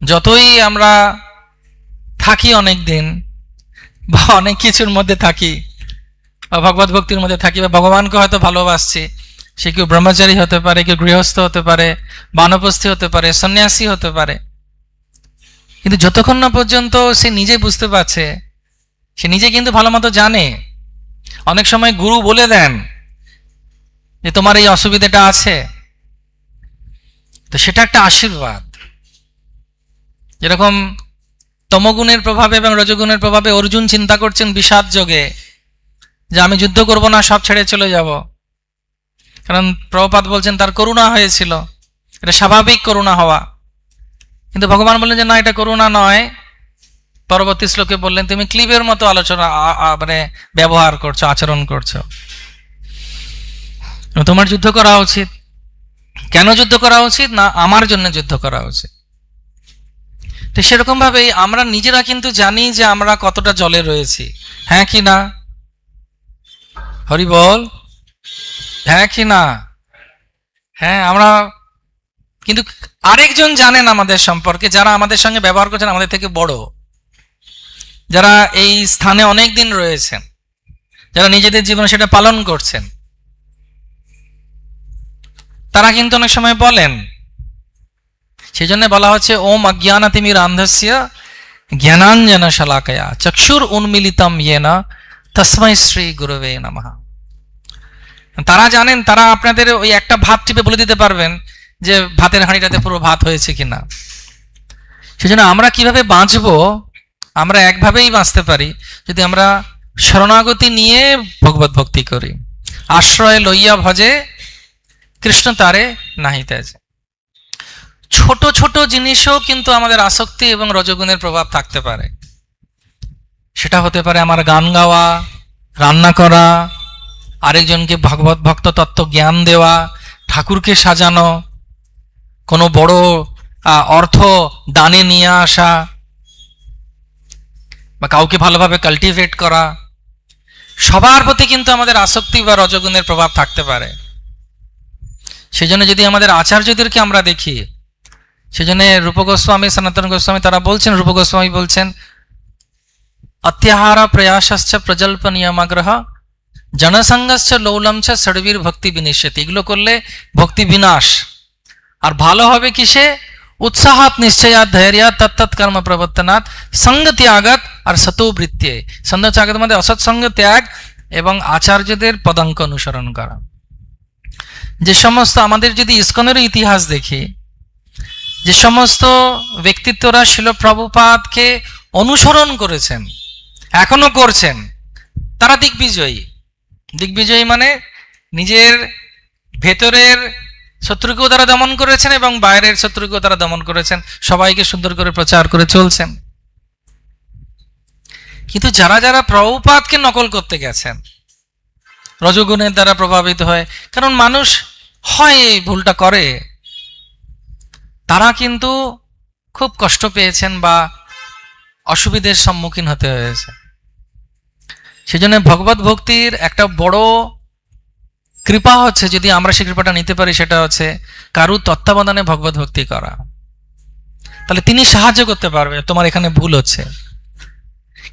যতই আমরা থাকি অনেক দিন, বা অনেক কিছুর মধ্যে থাকি, বা ভগবত ভক্তির মধ্যে থাকি, বা ভগবানকে হয়তো ভালোবাসছি, সে কেউ ব্রহ্মচারী হতে পারে, কেউ গৃহস্থ হতে পারে, বানপ্রস্থী হতে পারে, সন্ন্যাসী হতে পারে। কিন্তু যতক্ষণ না পর্যন্ত সে নিজে বুঝতে পারছে, সে নিজে কিন্তু ভালো মতো জানে। অনেক সময় গুরু বলে দেন যে তোমার এই অসুবিধাটা আছে, তো সেটা একটা আশীর্বাদ। যেরকম তমগুণের প্রভাবে এবং রজগুণের প্রভাবে অর্জুন চিন্তা করছেন বিষাদ যোগে যে আমি যুদ্ধ করব না, সব ছেড়ে চলে যাব, কারণ প্রভুপাদ বলছেন তার করুণা হয়েছিল, এটা স্বাভাবিক করুণা হওয়া। কিন্তু ভগবান বললেন যে না, এটা করুণা নয়। পরবর্তী শ্লোকে বললেন তুমি ক্লিবের মতো আলোচনা মানে ব্যবহার করছো, আচরণ করছো, তোমার যুদ্ধ করা উচিত। কেন যুদ্ধ করা উচিত? না আমার জন্য যুদ্ধ করা উচিত। তো সেরকম ভাবেই আমরা নিজেরা কিন্তু জানি যে আমরা কতটা জলে রয়েছি, হ্যাঁ কি না? হরি বল, হ্যাঁ কি না? হ্যাঁ, আমরা কিন্তু আরেকজন জানেন আমাদের সম্পর্কে, যারা আমাদের সঙ্গে ব্যবহার করছেন আমাদের থেকে বড়, যারা এই স্থানে অনেক দিন রয়েছেন, যারা নিজেদের জীবনে সেটা পালন করছেন, তারা কিন্তু অনেক সময় বলেন। সেই জন্য বলা হচ্ছে ওম অজ্ঞানাতিমির আন্ধস্য জ্ঞানাঞ্জন শলাকয়া চক্ষুর উন্মিলিতম ইয়েনা তস্मै শ্রী গুরুবে নমঃ। তারা জানেন, তারা আপনাদের ওই একটা ভাত টিপে বলে দিতে পারবেন যে ভাতের হাঁড়িটাতে পুরো ভাত হয়েছে কিনা। সেজন্য আমরা কিভাবে বাঁচবো? আমরা একভাবেই বাঁচতে পারি যদি আমরা শরণাগতি নিয়ে ভগবত ভক্তি করি। আশ্রয় লইয়া ভজে কৃষ্ণ তারে নাহি তেজে। ছোট ছোট জিনিসও কিন্তু আমাদের আসক্তি এবং রজগুণের প্রভাব থাকতে পারে। সেটা হতে পারে আমার গান গাওয়া, রান্না করা, আরেকজনকে ভগবত ভক্ত তত্ত্ব জ্ঞান দেওয়া, ঠাকুরকে সাজানো, কোনো বড় অর্থ দানে নিয়ে আসা, বা কাউকে ভালোভাবে কাল্টিভেট করা। সবার প্রতি কিন্তু আমাদের আসক্তি বা রজগুণের প্রভাব থাকতে পারে। সেজন্য যদি আমাদের আচার্যদেরকে আমরা দেখি, সেজন্য রূপ গোস্বামী, সনাতন গোস্বামী তারা বলছেন, রূপ গোস্বামী বলছেন অত্যাহার প্রয়াসশ্চ প্রজল্প নিয়মাগ্রহ জনসঙ্গশ্চ লৌলমচ ষড়বীর ভক্তি বিনিশ্যতি। এগুলো করলে ভক্তি বিনাশ। আর ভালো হবে কিসে? উৎসাহাত নিশ্চয়াত ধৈর্যাত তত্তৎ কর্ম প্রবর্তনাৎ সঙ্গ ত্যাগত আর সতোবৃত্তি। সঙ্গ ত্যাগের মধ্যে অসৎসঙ্গ ত্যাগ এবং আচার্যদের পদাঙ্ক অনুসরণ করা। যে সমস্ত আমাদের যদি ইস্কনের ইতিহাস দেখি, যে সমস্ত ব্যক্তিত্বরা শিল প্রভুপাদকে অনুসরণ করেছেন, এখনো করছেন, তারা দিগ্বিজয়ী। দিগ্বিজয়ী মানে নিজের ভেতরের শত্রুকেও তারা দমন করেছেন এবং বাইরের শত্রুকেও তারা দমন করেছেন, সবাইকে সুন্দর করে প্রচার করে চলছেন। কিন্তু যারা যারা প্রভুপাদকে নকল করতে গেছেন, রজগুণের দ্বারা প্রভাবিত হয়, কারণ মানুষ হয় এই ভুলটা করে, তারা কিন্তু খুব কষ্ট পেয়েছেন বা অসুবিধার সম্মুখীন হতে হয়েছে। সেজন্য ভগবত ভক্তির একটা বড় কৃপা হচ্ছে, যদি আমরা সেই কৃপাটা নিতে পারি, সেটা হচ্ছে কারু তত্ত্বাবধানে ভগবত ভক্তি করা। তাহলে তিনি সাহায্য করতে পারবে, তোমার এখানে ভুল হচ্ছে।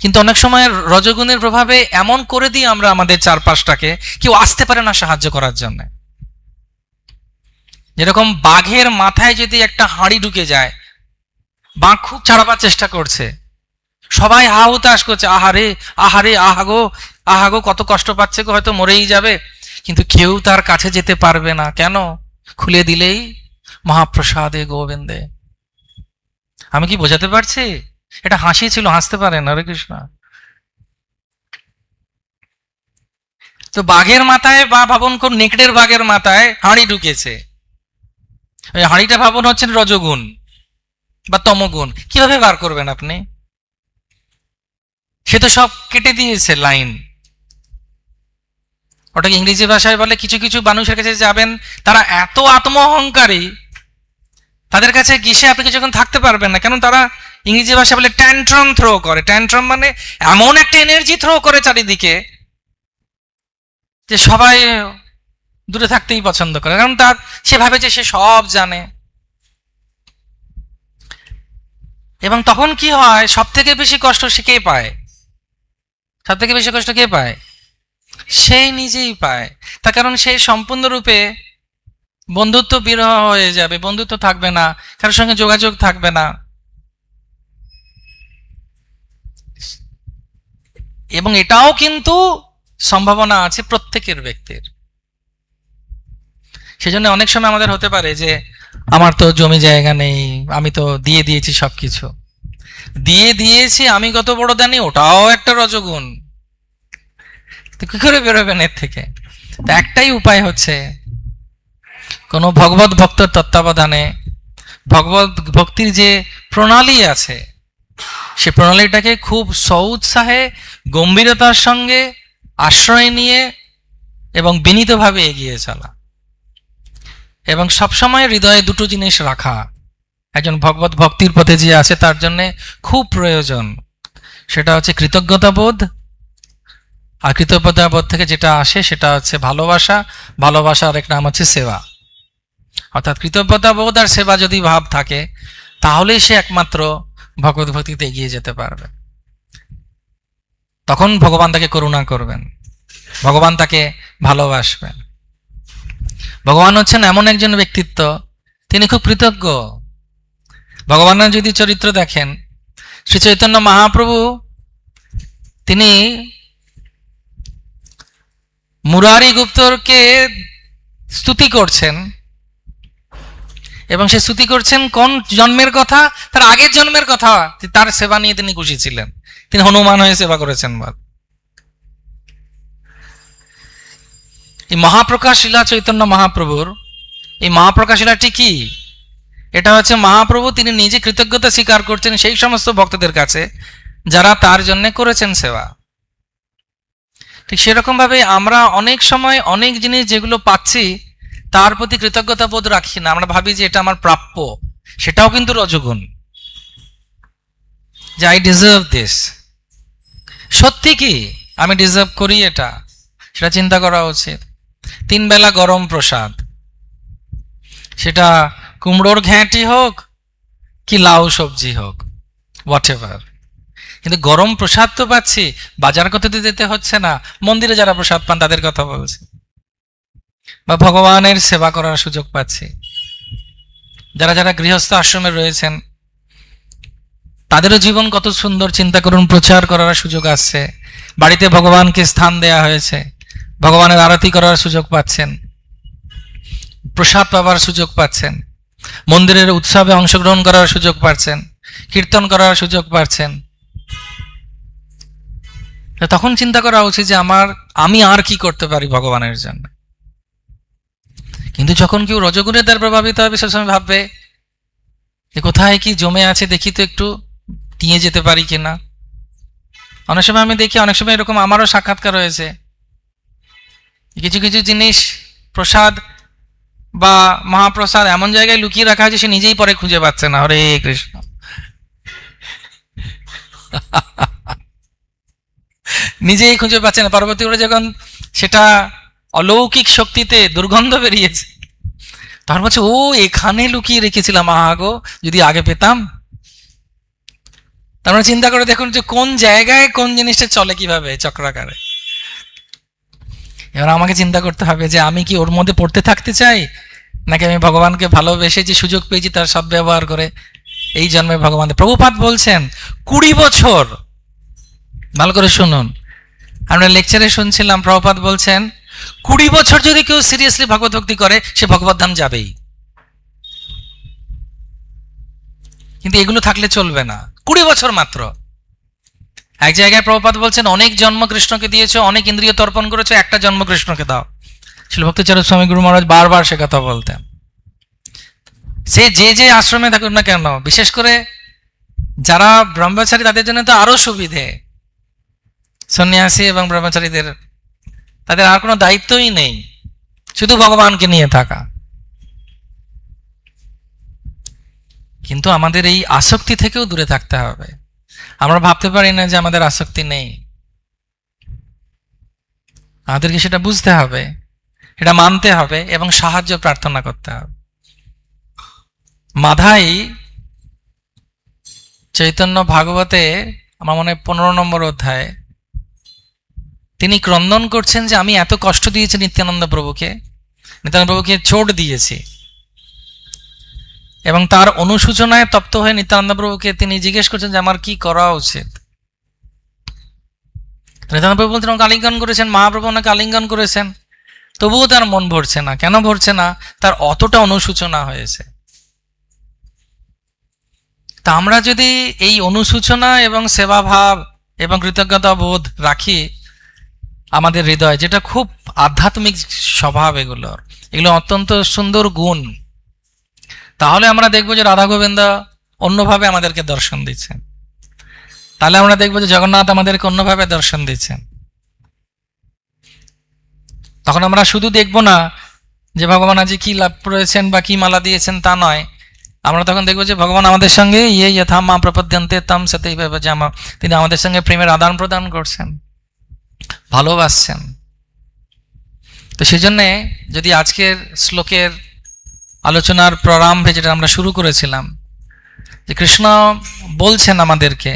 কিন্তু অনেক সময় রজগুণের প্রভাবে এমন করে দিই আমরা আমাদের চারপাশটাকে, কেউ আসতে পারে না সাহায্য করার জন্য। যেরকম বাঘের মাথায় যদি একটা হাঁড়ি ঢুকে যায়, বাঘ খুব ছাড়াবার চেষ্টা করছে, সবাই হা হুতাশ করছে, আহারে আহারে, আহাগো আহাগো, কত কষ্ট পাচ্ছে গো, হয়তো মরেই যাবে। কিন্তু কেউ তার কাছে যেতে পারবে না। কেন? খুলে দিলেই মহাপ্রসাদে গোবিন্দে। আমি কি বোঝাতে পারছি? এটা হাসি ছিল, হাসতে পারেন। হরে কৃষ্ণ। তো বাঘের মাথায়, বা ভাবুন কোন নেকড়ের বাঘের মাথায় হাঁড়ি ঢুকেছে, ওই হাঁড়িটা ভাবুন হচ্ছেন রজগুণ বা তমগুণ। কিভাবে বার করবেন আপনি? সে তো সব কেটে দিয়েছে লাইন। ওটাকে ইংরেজি ভাষায় বলে, কিছু কিছু মানুষের কাছে যাবেন, তারা এত আত্ম অহংকারী, তাদের কাছে গিয়ে আপনি কিছুক্ষণ থাকতে পারবেন না। কেন? তারা ইংরেজি ভাষায় বলে ট্যান্ট্রাম থ্রো করে। ট্যান্ট্রাম মানে এমন একটা এনার্জি থ্রো করে চারিদিকে যে সবাই দূরে থাকতেই পছন্দ করে, কারণ তার সে ভাবে যে সে সব জানে। এবং তখন কি হয়, সব থেকে বেশি কষ্ট সে কে পায়? সব থেকে বেশি কষ্ট কে পায়? সেই নিজেই পায়। তার কারণ সে সম্পূর্ণরূপে বন্ধুত্ব বিরহ হয়ে যাবে, বন্ধুত্ব থাকবে না, কারোর সঙ্গে যোগাযোগ থাকবে না। এবং এটাও কিন্তু সম্ভাবনা আছে প্রত্যেকের ব্যক্তির। সেজন্য অনেক সময় আমাদের হতে পারে যে আমার তো জমি জায়গা নেই, আমি তো দিয়ে দিয়েছি সবকিছু, দিয়ে দিয়েছি আমি কত বড় দানি, ওটাও একটা রজগুণ। তো কি করে বেরোবেন এর থেকে? তো একটাই উপায় হচ্ছে কোনো ভগবত ভক্তর তত্ত্বাবধানে ভগবত ভক্তির যে প্রণালী আছে সে প্রণালীটাকে খুব সউৎসাহে গম্ভীরতার সঙ্গে আশ্রয় নিয়ে এবং বিনীতভাবে এগিয়ে চলা, এবং সবসময় হৃদয়ে দুটো জিনিস রাখা একজন ভগবত ভক্তির পথে যে আছে তার জন্য খুব প্রয়োজন। সেটা হচ্ছে কৃতজ্ঞতাবোধ, আর কৃতজ্ঞতাবোধ থেকে যেটা আসে সেটা হচ্ছে ভালোবাসা, ভালোবাসার এক নাম হচ্ছে সেবা। অর্থাৎ কৃতজ্ঞতাবোধ আর সেবা যদি ভাব থাকে তাহলেই সে একমাত্র ভগবত ভক্তিতে এগিয়ে যেতে পারবে। তখন ভগবান তাকে করুণা করবেন, ভগবান তাকে ভালোবাসবেন। ভগবান হচ্ছেন এমন একজন ব্যক্তিত্ব, তিনি খুব কৃতজ্ঞ। ভগবানের যদি চরিত্র দেখেন, শ্রী চৈতন্য মহাপ্রভু তিনি মুরারি গুপ্তকে স্তুতি করছেন, এবং সে স্তুতি করছেন কোন জন্মের কথা? তার আগের জন্মের কথা। তার সেবা নিয়ে তিনি খুশি ছিলেন, তিনি হনুমান হয়ে সেবা করেছেন। এই মহাপ্রকাশ লীলা চৈতন্য মহাপ্রভুর, এই মহাপ্রকাশ লীলাটি কি? এটা হচ্ছে মহাপ্রভু তিনি নিজে কৃতজ্ঞতা স্বীকার করছেন সেই সমস্ত ভক্তদের কাছে যারা তার জন্য করেছেন সেবা। ঠিক সেরকম ভাবে আমরা অনেক সময় অনেক জিনিস যেগুলো পাচ্ছি তার প্রতি কৃতজ্ঞতা বোধ রাখি না, আমরা ভাবি যে এটা আমার প্রাপ্য। সেটাও কিন্তু রজগুণ, যে আই ডিজার্ভ দিস। সত্যি কি আমি ডিজার্ভ করি এটা? সেটা চিন্তা করা উচিত। 3 বেলা গরম প্রসাদ, সেটা কুমড়োর ঘ্যাঁটি হোক কি লাউ সবজি হোক, হোয়াট এভার, কিন্তু গরম প্রসাদ তো পাচ্ছি। বাজার করতে যেতে হচ্ছে না, মন্দিরে যারা প্রসাদ পান তাদের কথা বলছি, বা ভগবানের সেবা করার সুযোগ পাচ্ছি। যারা যারা গৃহস্থ আশ্রমে রয়েছেন তাদেরও জীবন কত সুন্দর, চিন্তা করুন, প্রচার করার সুযোগ আসছে, বাড়িতে ভগবানকে স্থান দেয়া হয়েছে, ভগবানের আরতি করার সুযোগ পাচ্ছেন, প্রসাদ পাবার সুযোগ পাচ্ছেন, মন্দিরের উৎসবে অংশগ্রহণ করার সুযোগ পাচ্ছেন, কীর্তন করার সুযোগ পাচ্ছেন। তখন চিন্তা করা উচিত যে আমি আর কি করতে পারি ভগবানের জন্য। কিন্তু যখন কেউ রজগুণের দ্বারা প্রভাবিত হবে সবসময় ভাববে যে কোথায় কি জমে আছে দেখি তো একটু দিয়ে যেতে পারি কিনা। অনেক সময় আমি দেখি, অনেক সময় এরকম আমারও সাক্ষাৎকার হয়েছে, কিছু কিছু জিনিস প্রসাদ বা মহাপ্রসাদ এমন জায়গায় লুকিয়ে রাখা হয়েছে সে নিজেই পরে খুঁজে পাচ্ছে না। হরে কৃষ্ণ। নিজেই খুঁজে পাচ্ছে না, পরবর্তী করে যখন সেটা অলৌকিক শক্তিতে দুর্গন্ধ বেরিয়েছে তখন বলছে ও এখানে লুকিয়ে রেখেছিলাম, আহাগো যদি আগে পেতাম। তারপরে চিন্তা করে দেখুন যে কোন জায়গায় কোন জিনিসটা চলে কিভাবে চক্রাকারে। এবার আমাকে চিন্তা করতে হবে যে আমি কি ওর মধ্যে পড়তে থাকতে চাই, নাকি আমি ভগবানকে ভালোবেসে যে সুযোগ পেয়েছি তার সদ্ব্যবহার করে এই জন্মে ভগবান। প্রভুপাদ বলছেন 20 বছর, ভালো করে শুনুন, আমরা লেকচারে শুনছিলাম, প্রভুপাদ বলছেন 20 বছর যদি কেউ সিরিয়াসলি ভগবত ভক্তি করে সে ভগবত ধাম যাবেই। কিন্তু এগুলো থাকলে চলবে না। 20 বছর মাত্র। এক জায়গায় প্রভুপাদ বলছেন অনেক জন্ম কৃষ্ণকে দিয়েছো, অনেক ইন্দ্রিয় তর্পণ করেছো, একটা জন্ম কৃষ্ণকে দাও। শিল ভক্তিচরণ স্বামী গুরু মহারাজ বারবার সে কথা বলতেন। সে যে আশ্রমে থাকুক না কেন, বিশেষ করে যারা ব্রহ্মচারী তাদের জন্য তো আরো সুবিধে। সন্ন্যাসী এবং ব্রহ্মচারীদের তাদের আর কোনো দায়িত্বই নেই, শুধু ভগবানকে নিয়ে থাকা। কিন্তু আমাদের এই আসক্তি থেকেও দূরে থাকতে হবে। আমরা ভাবতে পারি না যে আমাদের আসক্তি নেই, আমাদেরকে সেটা বুঝতে হবে, এটা মানতে হবে এবং সাহায্য প্রার্থনা করতে হবে। মাধাই চৈতন্য ভাগবতে আমার মনে হয় 15 নম্বর অধ্যায় তিনি ক্রন্দন করছেন যে আমি এত কষ্ট দিয়েছি নিত্যানন্দ প্রভুকে চোট দিয়েছি, এবং তার অনুশোচনায় তপ্ত হয়ে নিত্যানন্দ প্রভুকে তিনি জিজ্ঞেস করছেন যে আমার কি করা উচিত। নিত্যানন্দ প্রভু বলছেন ওনাকে আলিঙ্গন করেছেন, মহাপ্রভু ওনাকে আলিঙ্গন করেছেন, তবুও তার মন ভরছে না। কেন ভরছে না? তার অতটা অনুশোচনা হয়েছে। তা আমরা যদি এই অনুশোচনা এবং সেবাভাব এবং কৃতজ্ঞতা বোধ রাখি আমাদের হৃদয়, যেটা খুব আধ্যাত্মিক স্বভাব, এগুলো অত্যন্ত সুন্দর গুণ, তাহলে আমরা দেখবো যে রাধা গোবিন্দ অন্যভাবে আমাদেরকে দর্শন দিচ্ছেন। তাহলে আমরা দেখবো যে জগন্নাথ আমাদেরকে অন্যভাবে দর্শন দিচ্ছেন। তখন আমরা শুধু দেখবো না যে ভগবান আজ কি লাভ করেছেন বা কি মালা দিয়েছেন, তা নয়। আমরা তখন দেখবো যে ভগবান আমাদের সঙ্গে ইয়ে যথা মা প্রপদ্যন্তে তাম সতৈব জামা, তিনি আমাদের সঙ্গে প্রেমের আদান প্রদান করছেন, ভালোবাসছেন। তো সেই জন্যে যদি আজকের শ্লোকের আলোচনার প্রারম্ভে যেটা আমরা শুরু করেছিলাম, যে কৃষ্ণ বলছেন আমাদেরকে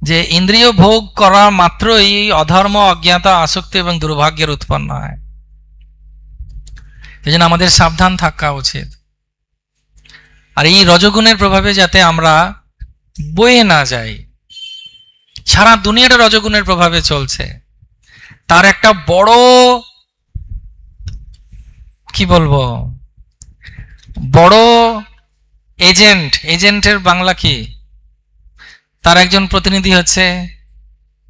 যে ইন্দ্রিয় ভোগ করা মাত্রই অধর্ম, অজ্ঞাতা, আসক্তি এবং দুর্ভাগ্যের উৎপন্ন হয়। এই জন্য আমাদের সাবধান থাকা উচিত। আর এই রজগুণের প্রভাবে যাতে আমরা বয়ে না যাই। সারা দুনিয়াটা রজগুণের প্রভাবে চলছে। তার একটা বড় কি বলবো, বড় এজেন্টের বাংলা কি, তার একজন প্রতিনিধি হচ্ছে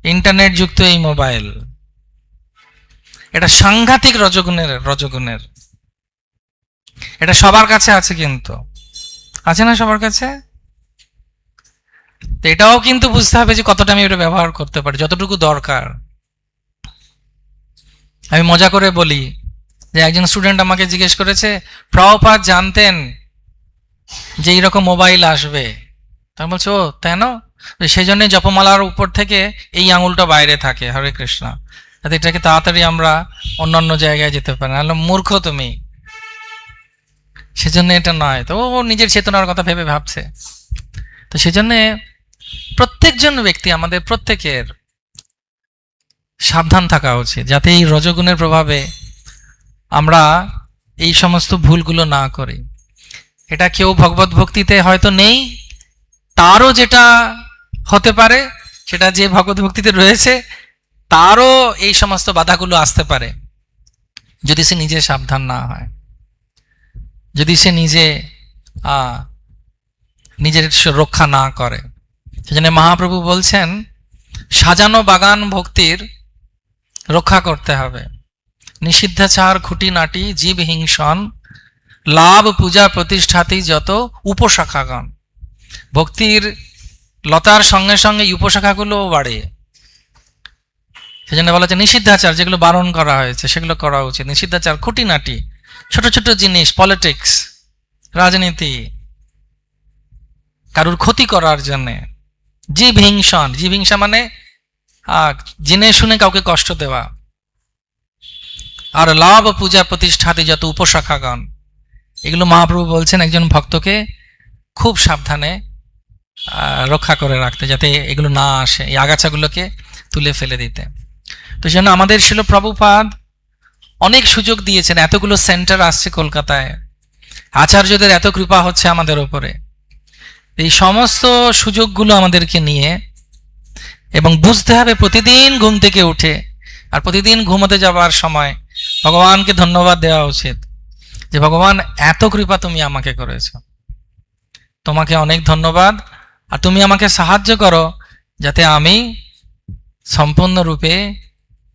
ইন্টারনেট যুক্ত এই মোবাইল। এটা সাংঘাতিক রজগুণের এটা সবার কাছে আছে, কিন্তু আছে না সবার কাছে? তো এটাও কিন্তু বুঝতে হবে যে কতটা আমি এটা ব্যবহার করতে পারি, যতটুকু দরকার। আমি মজা করে বলি যে একজন স্টুডেন্ট আমাকে জিজ্ঞেস করেছে, প্রভুপাদ জানতেন যে এইরকম মোবাইল আসবে? আমি বলছি ও তাই না, সেই জন্যই জপমালার উপর থেকে এই আঙুলটা বাইরে থাকে, হরে কৃষ্ণ, যাতে এটাকে তাড়াতাড়ি আমরা অন্যান্য জায়গায় যেতে পারি। নাহলে মূর্খ তুমি, সেজন্য এটা নয়। তো ও নিজের চেতনার কথা ভেবে ভাবছে। তো সেজন্যে প্রত্যেকজন ব্যক্তি, আমাদের প্রত্যেকের সাবধান থাকা উচিত, যাতে এই রজগুণের প্রভাবে আমরা এই সমস্ত ভুলগুলো না করি। এটা কেউ ভগবত ভক্তিতে হয়তো নেই, তারও যেটা হতে পারে, সেটা যে ভগবত ভক্তিতে রয়েছে তারও এই সমস্ত বাধাগুলো আসতে পারে, যদি সে নিজে সাবধান না হয়, যদি সে নিজের রক্ষা না করে। সেজন্য মহাপ্রভু বলছেন সাজানো বাগান ভক্তির রক্ষা করতে হবে। নিষিদ্ধাচার খুঁটিনাটি জীব হিংসন, লাভ পূজা প্রতিষ্ঠাতি যত উপশাখাগণ। ভক্তির লতার সঙ্গে সঙ্গে উপশাখাগুলোও বাড়ে। সেজন্য বলা হচ্ছে নিষিদ্ধাচার, যেগুলো বারণ করা হয়েছে সেগুলো করা উচিত। নিষিদ্ধাচার খুঁটিনাটি, ছোট ছোট জিনিস, পলিটিক্স, রাজনীতি, কারুর ক্ষতি করার জন্যে। জীব হিংসন, জীব হিংসা মানে জেনে শুনে কাউকে কষ্ট দেওয়া। আর লাভ পূজা প্রতিষ্ঠাতে যত উপশাখাগণ, এগুলো মহাপ্রভু বলছেন একজন ভক্তকে খুব সাবধানে রক্ষা করে রাখতে, যাতে এগুলো না আসে, এই আগাছাগুলোকে তুলে ফেলে দিতে। তো সেজন্য আমাদের ছিল প্রভুপাদ অনেক সুযোগ দিয়েছেন। এতগুলো সেন্টার আসছে কলকাতায়, আচার্যদের এত কৃপা হচ্ছে আমাদের ওপরে। এই সমস্ত সুযোগগুলো আমাদেরকে নিয়ে এবং বুঝতে হবে প্রতিদিন ঘুম থেকে উঠে আর প্রতিদিন ঘুমোতে যাবার সময় ভগবানকে ধন্যবাদ দেওয়া উচিত, যে ভগবান এত কৃপা তুমি আমাকে করেছো, তোমাকে অনেক ধন্যবাদ। আর তুমি আমাকে সাহায্য করো যাতে আমি সম্পূর্ণরূপে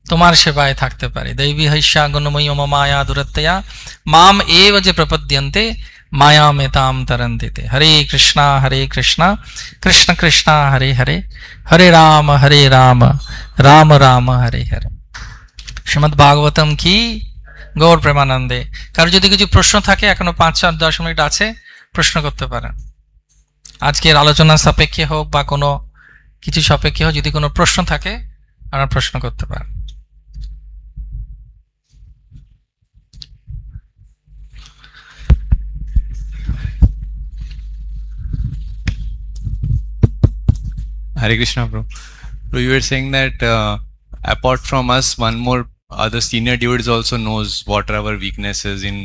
তোমার সেবায় থাকতে পারি। দৈবী হৈষ্যা গুণময়ী মায়া দুরত্যয়া মাম এব যে প্রপদ্যন্তে মায়া মেতাম তরন্তিতে। হরে কৃষ্ণ কৃষ্ণ কৃষ্ণ হরে হরে, হরে রাম রাম রাম হরে হরে। শ্রীমদ্ ভাগবতম কি, গৌর প্রেমানন্দে। কারো যদি কিছু প্রশ্ন থাকে, এখনো 5-10 মিনিট আছে, প্রশ্ন করতে পারেন। আজকের আলোচনার সাপেক্ষে হোক বা কোনো কিছু সাপেক্ষে হোক, যদি কোনো প্রশ্ন থাকে আপনারা প্রশ্ন করতে পারেন। Hare Krishna, bro. So you were saying that apart from us, one more other senior devotees also knows what are our weaknesses in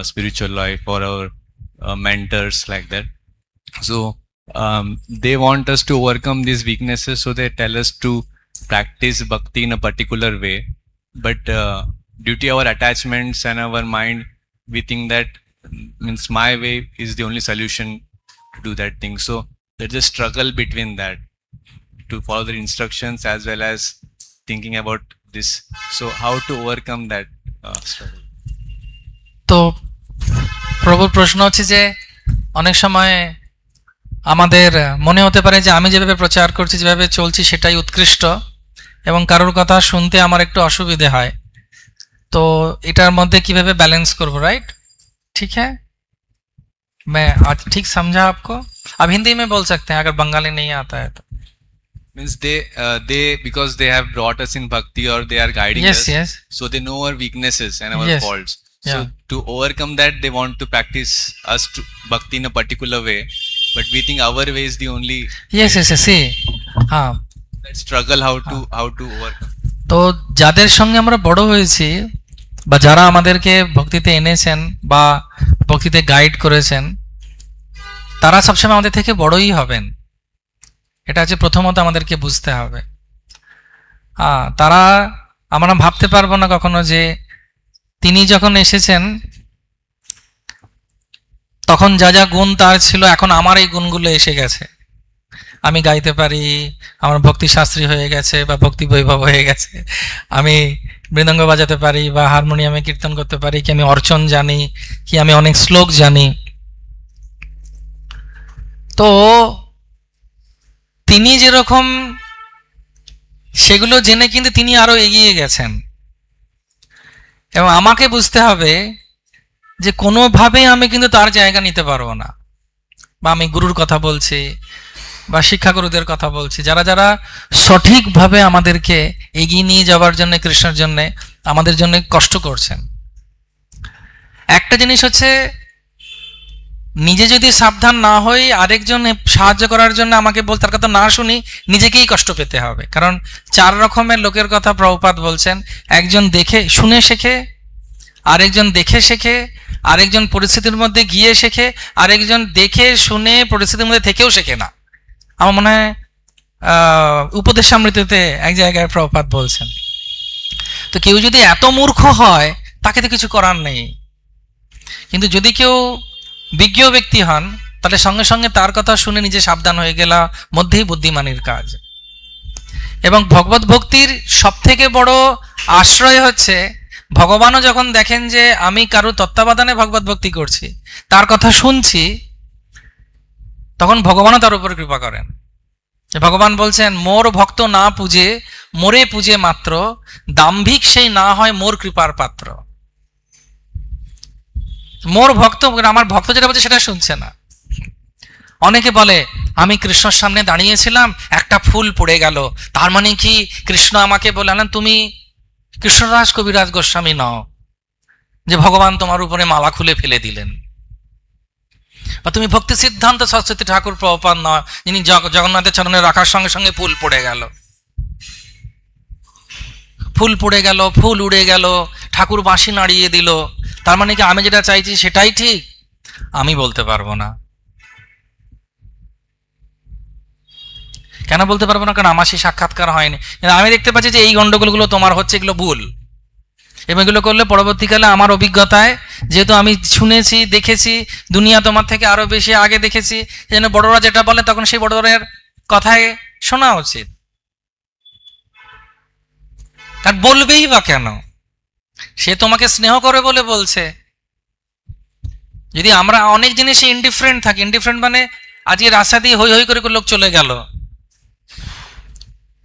spiritual life, or our mentors like that. So they want us to overcome these weaknesses, so they tell us to practice bhakti in a particular way, but due to our attachments and our mind, we think that means my way is the only solution to do that thing. So there's a struggle between that to follow the instructions as well as thinking about this. So how to overcome that struggle? তো প্রভুর প্রশ্ন হচ্ছে যে অনেক সময় আমাদের মনে হতে পারে যে আমি যেভাবে প্রচার করছি, যেভাবে চলছি সেটাই উৎকৃষ্ট, এবং কারোর কথা শুনতে আমার একটু অসুবিধে হয়। তো এটার মধ্যে কিভাবে बैलेंस করব, राइट? ठीक है, मैं आज ठीक समझा आपको। अब हिंदी में बोल सकते हैं अगर बंगाली नहीं आता है तो। Means they because they have brought us in bhakti or they are guiding Yes, us, yes, so they know our weaknesses and our Yes. faults. Yeah. So to overcome that, they want to practice us to bhakti in a particular way, but we think our way is the only yes, yes, yes, see, हाँ। that struggle how to overcome. তো যাদের সঙ্গে আমরা বড় হয়েছি বা যারা আমাদেরকে ভক্তিতে এনেছেন বা ভক্তিতে গাইড করেছেন, তারা সবসময় আমাদের থেকে বড়ই হবেন। এটা হচ্ছে প্রথমত আমাদেরকে বুঝতে হবে। তারা, আমরা ভাবতে পারবো না কখনো যে তিনি যখন এসেছেন তখন যা যা গুণ তার ছিল, এখন আমার এই গুণগুলো এসে গেছে, আমি গাইতে পারি, আমার ভক্তি শাস্ত্রী হয়ে গেছে বা ভক্তি বৈভব হয়ে গেছে, আমি মৃদঙ্গ বাজাতে পারি বা হারমোনিয়ামে কীর্তন করতে পারি, কি আমি অর্চন জানি, কি আমি অনেক শ্লোক জানি। তো তিনি যেরকম সেগুলো জেনে কিন্তু তিনি আরো এগিয়ে গেছেন, এবং আমাকে বুঝতে হবে যে কোনোভাবে আমি কিন্তু তার জায়গা নিতে পারবো না। বা আমি গুরুর কথা বলছি বা শিক্ষাগুরুদের কথা বলছি, যারা যারা সঠিকভাবে আমাদেরকে এগিয়ে নিয়ে যাওয়ার জন্য, কৃষ্ণের জন্য, আমাদের জন্য কষ্ট করছেন। একটা জিনিস হচ্ছে, নিজে যদি সাবধান না হই, আরেকজন সাহায্য করার জন্য আমাকে তার কথা না শুনি, নিজেকেই কষ্ট পেতে হবে। কারণ 4 রকমের লোকের কথা প্রভুপাদ বলছেন। একজন দেখে শুনে শেখে, আরেকজন দেখে শেখে, আরেকজন পরিস্থিতির মধ্যে গিয়ে শেখে, আরেকজন দেখে শুনে পরিস্থিতির মধ্যে থেকেও শেখে না। আমার মনে হয় উপদেশামৃততে এক জায়গায় প্রভুপাদ বলছেন। তো কেউ যদি এত মূর্খ হয়, তাকে তো কিছু করার নেই। কিন্তু যদি কেউ বিজ্ঞ ব্যক্তি হন, তাহলে সঙ্গে সঙ্গে তার কথা শুনে নিজে সাবধান হয়ে গেলা মধ্যেই বুদ্ধিমানের কাজ। এবং ভগবত ভক্তির সব থেকে বড় আশ্রয় হচ্ছে, ভগবানও যখন দেখেন যে আমি কারো তত্ত্বাবধানে ভগবত ভক্তি করছি, তার কথা শুনছি, তখন ভগবানও তার উপর কৃপা করেন। ভগবান বলছেন, মোর ভক্ত না পূজে, মোরে পূজে মাত্র, দাম্ভিক সেই না হয় মোর কৃপার পাত্র। মোর ভক্ত, আমার ভক্ত যেটা বলছে সেটা শুনছে না। অনেকে বলে, আমি কৃষ্ণর সামনে দাঁড়িয়েছিলাম, একটা ফুল পড়ে গেল, তার মানে কি কৃষ্ণ আমাকে বললেন তুমি কৃষ্ণরাজ কবিরাজ গোস্বামী নও, যে ভগবান তোমার উপরে মালা খুলে ফেলে দিলেন। বা তুমি ভক্তি সিদ্ধান্ত সরস্বতী ঠাকুর প্রভুপাদ নয়, যিনি জগন্নাথের চরণে রাখার সঙ্গে সঙ্গে ফুল পড়ে গেল, ফুল পড়ে গেল, ফুল উড়ে গেল, ঠাকুর বাঁশি নাড়িয়ে দিল, তার মানে কি আমি যেটা চাইছি সেটাই ঠিক? আমি বলতে পারবো না। কেন বলতে পারবো না? কারণ আমার সেই সাক্ষাৎকার হয়নি। আমি দেখতে পাচ্ছি যে এই গন্ডগোলগুলো তোমার হচ্ছে, এগুলো ভুল, এবং এগুলো করলে পরবর্তীকালে আমার অভিজ্ঞতায়, যেহেতু আমি শুনেছি, দেখেছি, দুনিয়া তোমার থেকে আরো বেশি আগে দেখেছি, যেন বড়রা যেটা বলে তখন সেই বড়দের কথায় শোনা উচিত। আর বলবেই বা কেন? সে তোমাকে স্নেহ করে বলে বলছে। যদি আমরা অনেক জিনিসে ইনডিফারেন্ট থাকি, ইনডিফারেন্ট মানে আজকে রাস্তা দিয়ে হই হই করে লোক চলে গেল,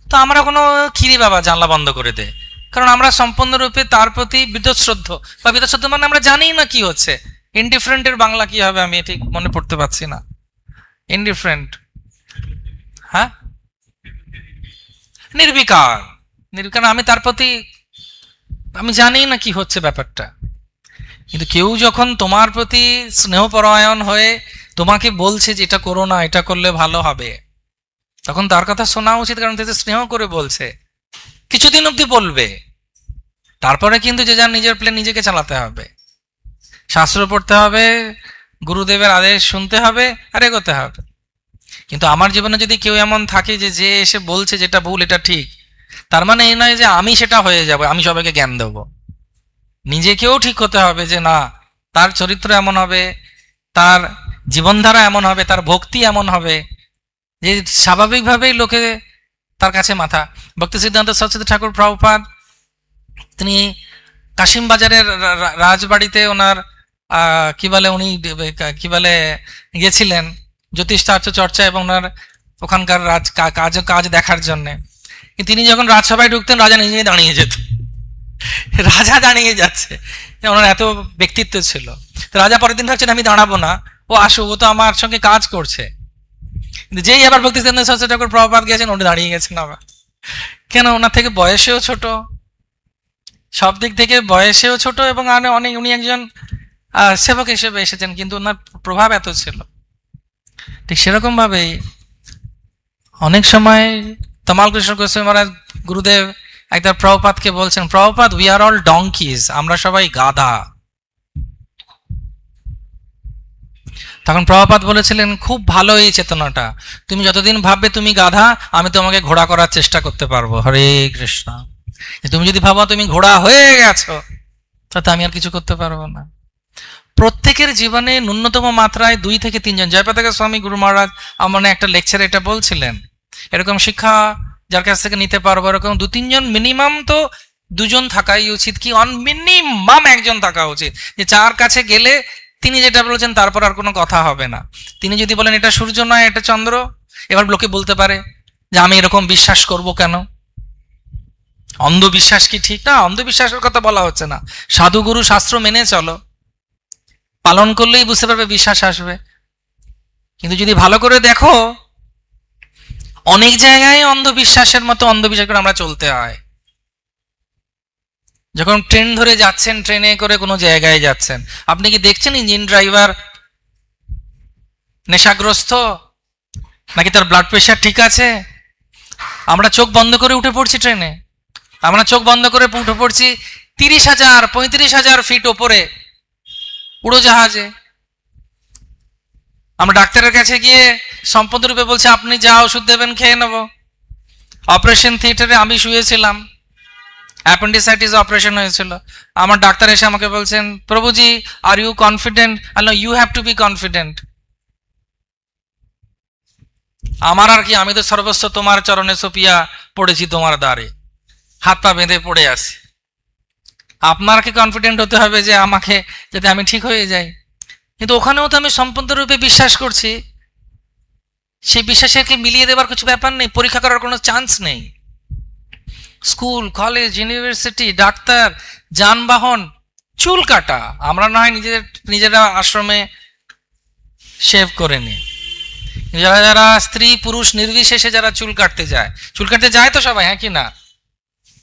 তো আমরা কোনো খিরি বাবা জানলা বন্ধ করে দে, কারণ আমরা সম্পূর্ণরূপে তার প্রতি বিদ্যুৎশ্রদ্ধ, বা বিদ্যুৎশ্রদ্ধ মানে আমরা জানি না কি হচ্ছে। ইনডিফারেন্টের বাংলা কি হবে আমি ঠিক মনে পড়তে পারছি না। ইনডিফারেন্ট, হ্যাঁ, নির্বিকার। নির্বিকার, আমি তার প্রতি, আমি জানি না কি হচ্ছে ব্যাপারটা। কিন্তু কেউ যখন তোমার প্রতি স্নেহপরায়ণ হয়ে তোমাকে বলছে যে এটা করো না, এটা করলে ভালো হবে, তখন তার কথা শোনা উচিত, কারণ তাতে স্নেহ করে বলছে। কিছুদিন অবধি বলবে, তারপরে কিন্তু যে যার নিজের প্লেন নিজেকে চালাতে হবে, শাস্ত্র পড়তে হবে, গুরুদেবের আদেশ শুনতে হবে, আর এগোতে হবে। কিন্তু আমার জীবনে যদি কেউ এমন থাকে যে এসে বলছে যেটা ভুল এটা ঠিক, তার মানে এই নয় যে আমি সেটা হয়ে যাব, আমি সবাইকে জ্ঞান দেব। নিজেকেও ঠিক হতে হবে যে না, তার চরিত্র এমন হবে, তার জীবনধারা এমন হবে, তার ভক্তি এমন হবে যে স্বাভাবিকভাবেই লোকে তার কাছে মাথা। ভক্তি সিদ্ধান্ত সরস্বতী ঠাকুর প্রভুপাদ তিনি কাশিম বাজারের রাজবাড়িতে ওনার কি বলে উনি কি বলে গেছিলেন জ্যোতিষার্থ চর্চা এবং ওনার ওখানকার কাজ দেখার জন্যে। তিনি যখন রাজসভায় ঢুকতেন রাজা নিজেই দাঁড়িয়ে যেত, রাজা দাঁড়িয়ে যাচ্ছে, ওনার এত ব্যক্তিত্ব ছিল। তো রাজা পরের দিন ভাবছেন আমি দাঁড়াবো না, ও আসো, ও তো আমার সঙ্গে কাজ করছে। কিন্তু যেই আবার ভক্তি সিদ্ধান্ত সরস্বতী ঠাকুর প্রভুপাদ গেছেন, উনি দাঁড়িয়ে গেছেন আবার। কেন? ওনার থেকে বয়সেও ছোট, সব দিক থেকে বয়সেও ছোট, এবং অনেক উনি একজন সেবক হিসেবে এসেছেন, কিন্তু ওনার প্রভাব এত ছিল। ঠিক সেরকম ভাবেই অনেক সময় তমাল কৃষ্ণ গোস্বামী মহারাজ গুরুদেব একবার প্রভুপাদকে বলছেন, Prabhupada we are all donkeys, আমরা সবাই গাধা। তখন প্রভুপাদ বলেছিলেন, খুব ভালো এই চেতনাটা, তুমি যতদিন ভাববে তুমি গাধা, আমি তোমাকে ঘোড়া করার চেষ্টা করতে পারবো। হরে কৃষ্ণ। তুমি যদি ভাবো তুমি ঘোড়া হয়ে গেছো, তাতে আমি আর কিছু করতে পারবো না। প্রত্যেকের জীবনে ন্যূনতম মাত্রায় 2 থেকে 3 জন, জয়পাতাকা স্বামী গুরু মহারাজ আমার একটা লেকচারে এটা বলছিলেন, এরকম শিক্ষা যার কাছ থেকে নিতে পারবো এরকম 2-3 জন মিনিমাম, তো 2 জন থাকাই উচিত, কি অন মিনিমাম 1 জন থাকা উচিত, যে যার কাছে গেলে তিনি যেটা বলেছেন তারপর আর কোনো কথা হবে না। তিনি যদি বলেন এটা সূর্য নয় এটা চন্দ্র, এবার লোকে বলতে পারে যে আমি এরকম বিশ্বাস করব কেন? অন্ধবিশ্বাস কি ঠিক? না, অন্ধবিশ্বাসের কথা বলা হচ্ছে না। সাধুগুরু শাস্ত্র মেনে চলো, পালন করলেই বুঝতে পারবে, বিশ্বাস আসবে। কিন্তু যদি ভালো করে দেখো, অনেক জায়গায় অন্ধবিশ্বাসের মতো অন্ধবিশ্বাস করে আমরা চলতে হয়। যখন ট্রেন ধরে যাচ্ছেন, ট্রেনে করে কোনো জায়গায় যাচ্ছেন, আপনি কি দেখছেন ইঞ্জিন ড্রাইভার নেশাগ্রস্ত নাকি তার ব্লাড প্রেশার ঠিক আছে? আমরা চোখ বন্ধ করে উঠে পড়ছি ট্রেনে, আমরা চোখ বন্ধ করে উঠে পড়ছি 30,000 35,000 ফিট ওপরে উড়োজাহাজে। আমরা ডাক্তারের কাছে গিয়ে সম্পূর্ণরূপে বলছি আপনি যা ওষুধ দেবেন খেয়ে নেব। অপারেশন থিয়েটারে আমি শুয়েছিলাম, অ্যাপেন্ডিসাইটিস অপারেশন হয়েছিল। আমার ডাক্তার এসে আমাকে বলছেন, প্রভুজি আর ইউ কনফিডেন্ট? আলো you have to be confident. আমার আর কি, আমি তো সর্বস্ব তোমার চরণে সপিয়া পড়েছি, তোমার দ্বারে হাত পা বেঁধে পড়ে আছি। আপনার কি কনফিডেন্ট হতে হবে যে আমাকে, যাতে আমি ঠিক হয়ে যাই? কিন্তু ওখানেও তো আমি সম্পূর্ণরূপে বিশ্বাস করছি, সেই বিশ্বাসের কি মিলিয়ে দেবার কিছু ব্যাপার নেই, পরীক্ষা করার কোনো চান্স নেই। স্কুল, কলেজ, ইউনিভার্সিটি, ডাক্তার, যানবাহন, চুল কাটা, আমরা না হয় নিজেরা আশ্রমে শেভ করে নিই। যারা যারা স্ত্রী পুরুষ নির্বিশেষে যারা চুল কাটতে যায় তো সবাই, হ্যাঁ কি না?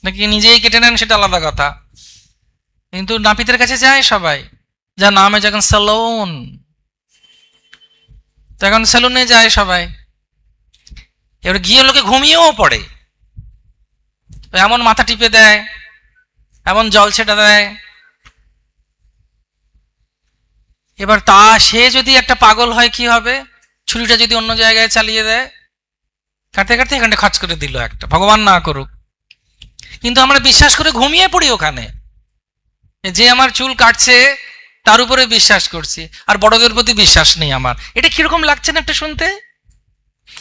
নাকি নিজেই কেটে নেন সেটা আলাদা কথা, কিন্তু নাপিতের কাছে যায় সবাই, যার নামে যখন সেলুন, তখন সেলুনে যায় সবাই। এবার গিয়ে লোকে ঘুমিয়েও পড়ে, এমন মাথা টিপে দেয়, এমন জল ছেটা দেয়। এবার সে যদি একটা পাগল হয় কি হবে? ছুরিটা যদি অন্য জায়গায় চালিয়ে দেয়, কাটতে কাটতে এখানটা খরচ করে দিল একটা, ভগবান না করুক। কিন্তু আমরা বিশ্বাস করে ঘুমিয়ে পড়ি ওখানে, যে আমার চুল কাটছে তার উপরে বিশ্বাস করছি, আর বড়দের প্রতি বিশ্বাস নেই আমার। এটা কিরকম লাগছে না একটা শুনতে?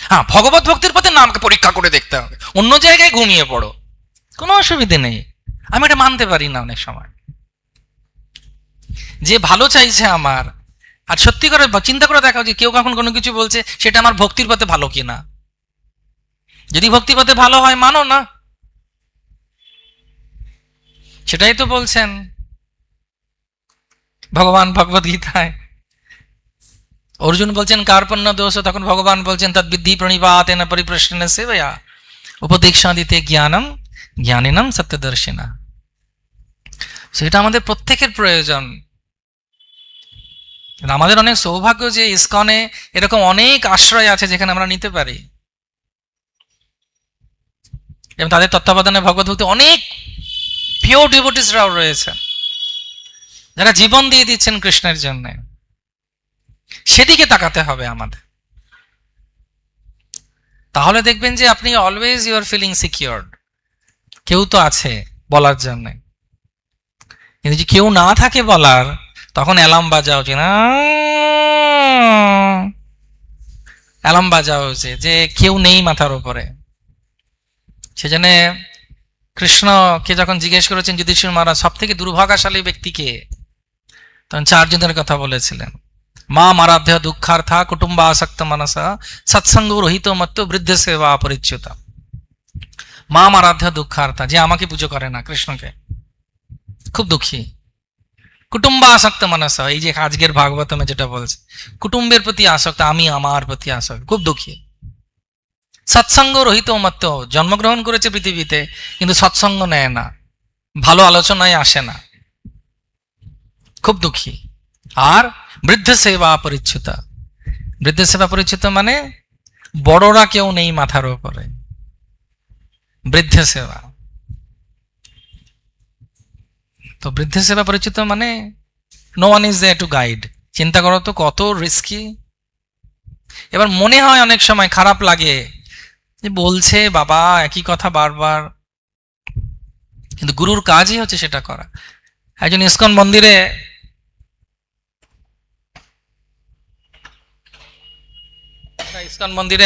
হ্যাঁ, ভগবত ভক্তির পথে না, আমাকে পরীক্ষা করে দেখতে হবে, অন্য জায়গায় ঘুমিয়ে পড়ো, কোনো অসুবিধে নেই। আমি এটা মানতে পারি না অনেক সময়। যে ভালো চাইছে আমার, আর সত্যি করে চিন্তা করে দেখা উচিত, কেউ কখন কোনো কিছু বলছে সেটা আমার ভক্তির পথে ভালো কিনা। যদি ভক্তির পথে ভালো হয় মানো না, সেটাই তো বলছেন ভগবান ভগবদ গীতায়। অর্জুন বলছেন কার্পণ্য দোষ, তখন ভগবান বলছেন তদ বিদ্ধি প্রণিপাতেন পরিপ্রশ্নেন সেবয়া উপদীক্ষা দিতে জ্ঞানম জ্ঞানিনম সত্যদর্শিনা। সেটা আমাদের প্রত্যেকের প্রয়োজন। আমাদের অনেক সৌভাগ্য যে ইসকনে এরকম অনেক আশ্রয় আছে যেখানে আমরা নিতে পারি, এবং তাদের তত্ত্বাবধানে ভগবত ভক্তি অনেক পিওর ডিভোটিসরাও রয়েছে, যারা জীবন দিয়ে দিচ্ছেন কৃষ্ণের জন্য। সেদিকে তাকাতে হবে আমাদের, তাহলে দেখবেন যে আপনি always you are feeling secured. কেউ তো আছে বলার জন্য, কিন্তু যদি কেউ না থাকে বলার, তখন অ্যালার্ম বাজা উচিত, অ্যালার্ম বাজা উচিত যে কেউ নেই মাথার উপরে। সেজন্য কৃষ্ণকে যখন জিজ্ঞেস করেছেন যুধিষ্ঠির মহারাজ সব থেকে দুর্ভাগ্যশালী ব্যক্তিকে, তখন 4 জনের কথা বলেছিলেন। মা মারাধ্য দুঃখার্থা কুটুম্বা আসক্ত মানসা সৎসঙ্গ রহিত মত্ত বৃদ্ধ সেবা পরিচ্যুতা। মা মারাধ্য দুঃখার্থা, যে আমাকে পুজো করে না, কৃষ্ণকে, খুব দুঃখী। কুটুম্বা আসক্ত মানসা, এই যে আজকের ভাগবতমে যেটা বলছে, কুটুম্বের প্রতি আসক্ত, আমি আমার প্রতি আসক্ত, খুব দুঃখী। সৎসঙ্গ রহিত মত্ত, জন্মগ্রহণ করেছে পৃথিবীতে কিন্তু সৎসঙ্গ নেয় না, ভালো আলোচনায় আসে না, খুব দুঃখী। আর বৃদ্ধ সেবা পরিচ্ছুতা, বৃদ্ধ সেবা পরিচ্ছুত মানে বড়রা কেউ নেই মাথার উপরে, বৃদ্ধ সেবা। তো বৃদ্ধ সেবা পরিচিত মানে no one is there to guide. চিন্তা করো তো কত রিস্কি। এবার মনে হয় অনেক সময় খারাপ লাগে যে বলছে বাবা একই কথা বারবার, কিন্তু গুরুর কাজই হচ্ছে সেটা করা। একজন ইসকন মন্দিরে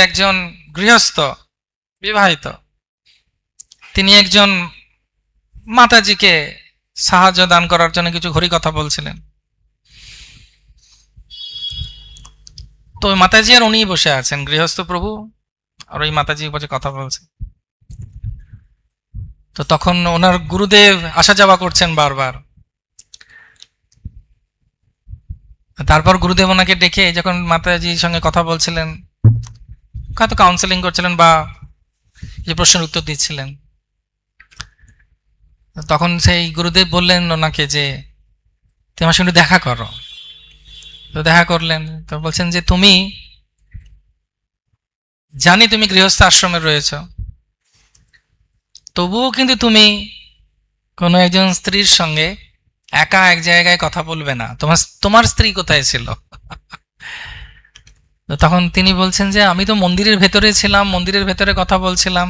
একজন গৃহস্থ বিবাহিত, তিনি একজন মাতাজিকে সাহায্য দান করার জন্য কিছু হরি কথা বলছিলেন। তো ওই মাতাজি আর উনিই বসে আছেন, গৃহস্থ প্রভু আর ওই মাতাজি বসে কথা বলছে। তো তখন ওনার গুরুদেব আসা যাওয়া করছেন বারবার। তারপর গুরুদেব ওনাকে ডেকে যখন মাতাজির সঙ্গে কথা বলছিলেন, হয়তো কাউন্সেলিং করছিলেন বা যে প্রশ্নের উত্তর দিচ্ছিলেন, তখন সেই গুরুদেব বললেন ওনাকে যে তুমি আমার সঙ্গে দেখা করো। তো দেখা করলেন, তো বলছেন যে তুমি জানি তুমি গৃহস্থ আশ্রমে রয়েছ, তবুও কিন্তু তুমি কোনো একজন স্ত্রীর সঙ্গে একা এক জায়গায় কথা বলবে না, তোমার স্ত্রী কোথায় ছিল? তো তখন তিনি বলছেন যে আমি তো মন্দিরের ভেতরে ছিলাম, মন্দিরের ভেতরে কথা বলছিলাম।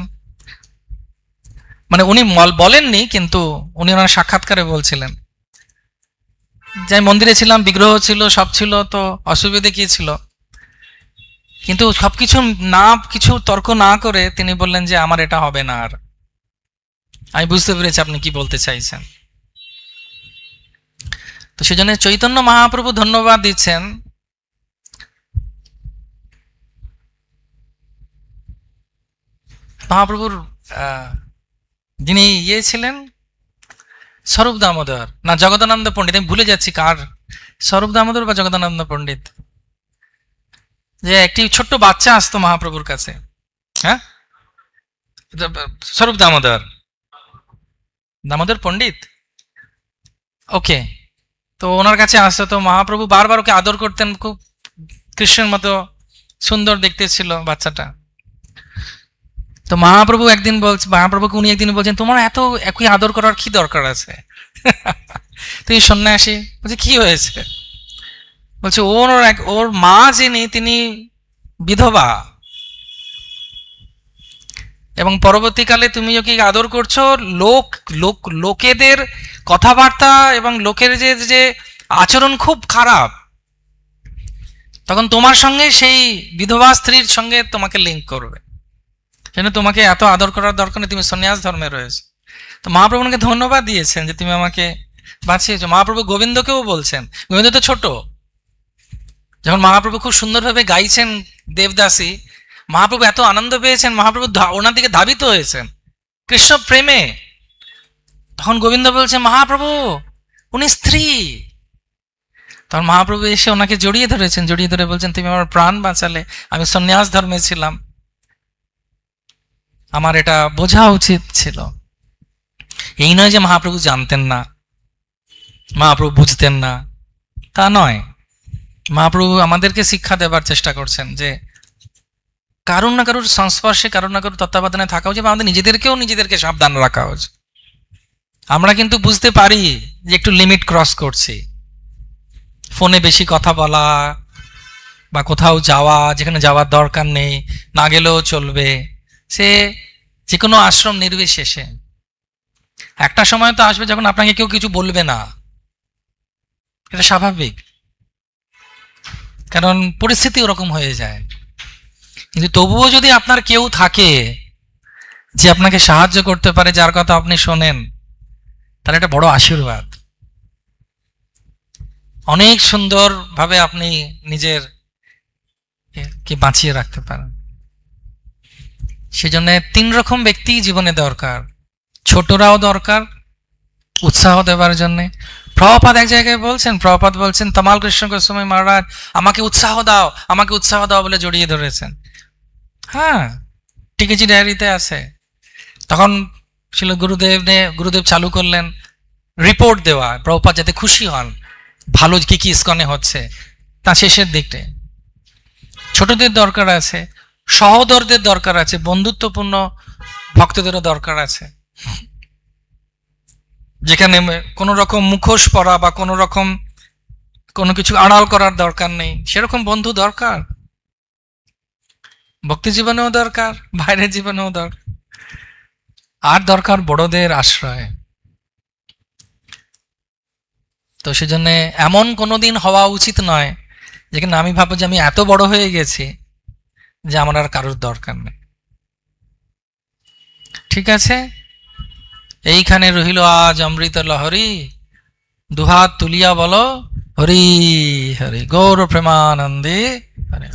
মানে উনি বলেননি, কিন্তু উনি ওনার সাক্ষাৎকারে বলছিলেন যে আমি মন্দিরে ছিলাম, বিগ্রহ ছিল, সব ছিল, তো অসুবিধে কি ছিল? কিন্তু সবকিছু কিছু তর্ক না করে তিনি বললেন যে আমার এটা হবে না। আর আমি বুঝতে পেরেছি আপনি কি বলতে চাইছেন। তো সেজন্য চৈতন্য মহাপ্রভু ধন্যবাদ দিচ্ছেন মহাপ্রভুর যিনি ছিলেন স্বরূপ দামোদর না জগদানন্দ পণ্ডিত, আমি ভুলে যাচ্ছি কার, স্বরূপ দামোদর বা জগদানন্দ পণ্ডিত, যে একটি ছোট্ট বাচ্চা আসতো মহাপ্রভুর কাছে। হ্যাঁ, স্বরূপ দামোদর, দামোদর পণ্ডিত, ওকে। তো ওনার কাছে আসতো, তো মহাপ্রভু বারবার ওকে আদর করতেন, খুব কৃষ্ণের মতো সুন্দর দেখতে ছিল বাচ্চাটা। তো মহাপ্রভুকে উনি একদিন বলছেন তোমার এত একই আদর করার কি দরকার আছে? তুমি সন্ন্যাসী, বলছে কি হয়েছে? বলছে ওর মা যিনি তিনি বিধবা, এবং পরবর্তীকালে তুমি ওকে আদর করছো, লোকেদের কথাবার্তা এবং লোকের যে আচরণ খুব খারাপ, তখন তোমার সঙ্গে সেই বিধবা স্ত্রীর সঙ্গে তোমাকে লিঙ্ক করবে, সেজন্য তোমাকে এত আদর করার দরকার নেই, তুমি সন্ন্যাস ধর্মে রয়েছে। তো মহাপ্রভুকে ধন্যবাদ দিয়েছেন যে তুমি আমাকে বাঁচিয়েছো। মহাপ্রভু গোবিন্দকেও বলছেন, গোবিন্দ তো ছোট, যখন মহাপ্রভু খুব সুন্দরভাবে গাইছেন দেবদাসী, মহাপ্রভু এত আনন্দ পেয়েছেন, মহাপ্রভু ওনার দিকে ধাবিত হয়েছেন কৃষ্ণ প্রেমে। তখন গোবিন্দ বলছেন মহাপ্রভু উনি স্ত্রী। তখন মহাপ্রভু এসে ওনাকে জড়িয়ে ধরেছেন, জড়িয়ে ধরে বলছেন তুমি আমার প্রাণ বাঁচালে, আমি সন্ন্যাস ধর্মে ছিলাম, আমার এটা বোঝা উচিত ছিল। এই নয় যে মহাপ্রভু জানতেন না, মহাপ্রভু বুঝতেন না, তা নয়। মহাপ্রভু আমাদেরকে শিক্ষা দেবার চেষ্টা করছেন যে কারুর না কারুর সংস্পর্শে, কারুর না কারুর তত্ত্বাবধানে থাকা উচিত, আমাদের নিজেদেরকে সাবধান রাখা উচিত। আমরা কিন্তু বুঝতে পারি যে একটু লিমিট ক্রস করছি, ফোনে বেশি কথা বলা বা কোথাও যাওয়া যেখানে যাওয়ার দরকার নেই, না গেলেও চলবে, সে যে কোনো আশ্রম নির্বিশেষে। একটা সময় তো আসবে যখন আপনাকে কেউ কিছু বলবে না, এটা স্বাভাবিক, কারণ পরিস্থিতি ওরকম হয়ে যায়। কিন্তু তবুও যদি আপনার কেউ থাকে যে আপনাকে সাহায্য করতে পারে, যার কথা আপনি শোনেন, তাহলে এটা বড় আশীর্বাদ। অনেক সুন্দরভাবে আপনি নিজের কে বাঁচিয়ে রাখতে পারেন। সেজন্য 3 রকম ব্যক্তি জীবনে দরকার। ছোটরাও দরকার উৎসাহ দেওয়ার জন্যে। প্রভুপাদ এক জায়গায় বলছেন, প্রভুপাদ বলছেন তমাল কৃষ্ণ গোস্বামী মহারাজ আমাকে উৎসাহ দাও, আমাকে উৎসাহ দাও বলে জড়িয়ে ধরেছেন। হ্যাঁ, টিকেজি ডায়েরিতে আছে। তখন ছিল গুরুদেব চালু করলেন রিপোর্ট দেওয়া, প্রভুপাদ যাতে খুশি হন ভালো কি কি ইস্কনে হচ্ছে। তা শেষের দিকটা ছোটদের দরকার আছে, সহোদরদের দরকার আছে, বন্ধুত্বপূর্ণ ভক্তদেরও দরকার আছে, যেখানে কোনো রকম মুখোশ পরা বা কোনো রকম কোনো কিছু আড়াল করার দরকার নেই, সেরকম বন্ধু দরকার। ভক্তি জীবনেও দরকার, বাইরের জীবনেও দরকার। আর দরকার বড়দের আশ্রয়। তো সেজন্য এমন কোনোদিন হওয়া উচিত নয় যেখানে আমি ভাববো যে আমি এত বড় হয়ে গেছি যে আমার আর কারোর দরকার নেই। ঠিক আছে, এইখানে রহিল আজ অমৃত লহরী, দুহাত তুলিয়া বলো হরি হরি, গৌর প্রেমানন্দে হরে।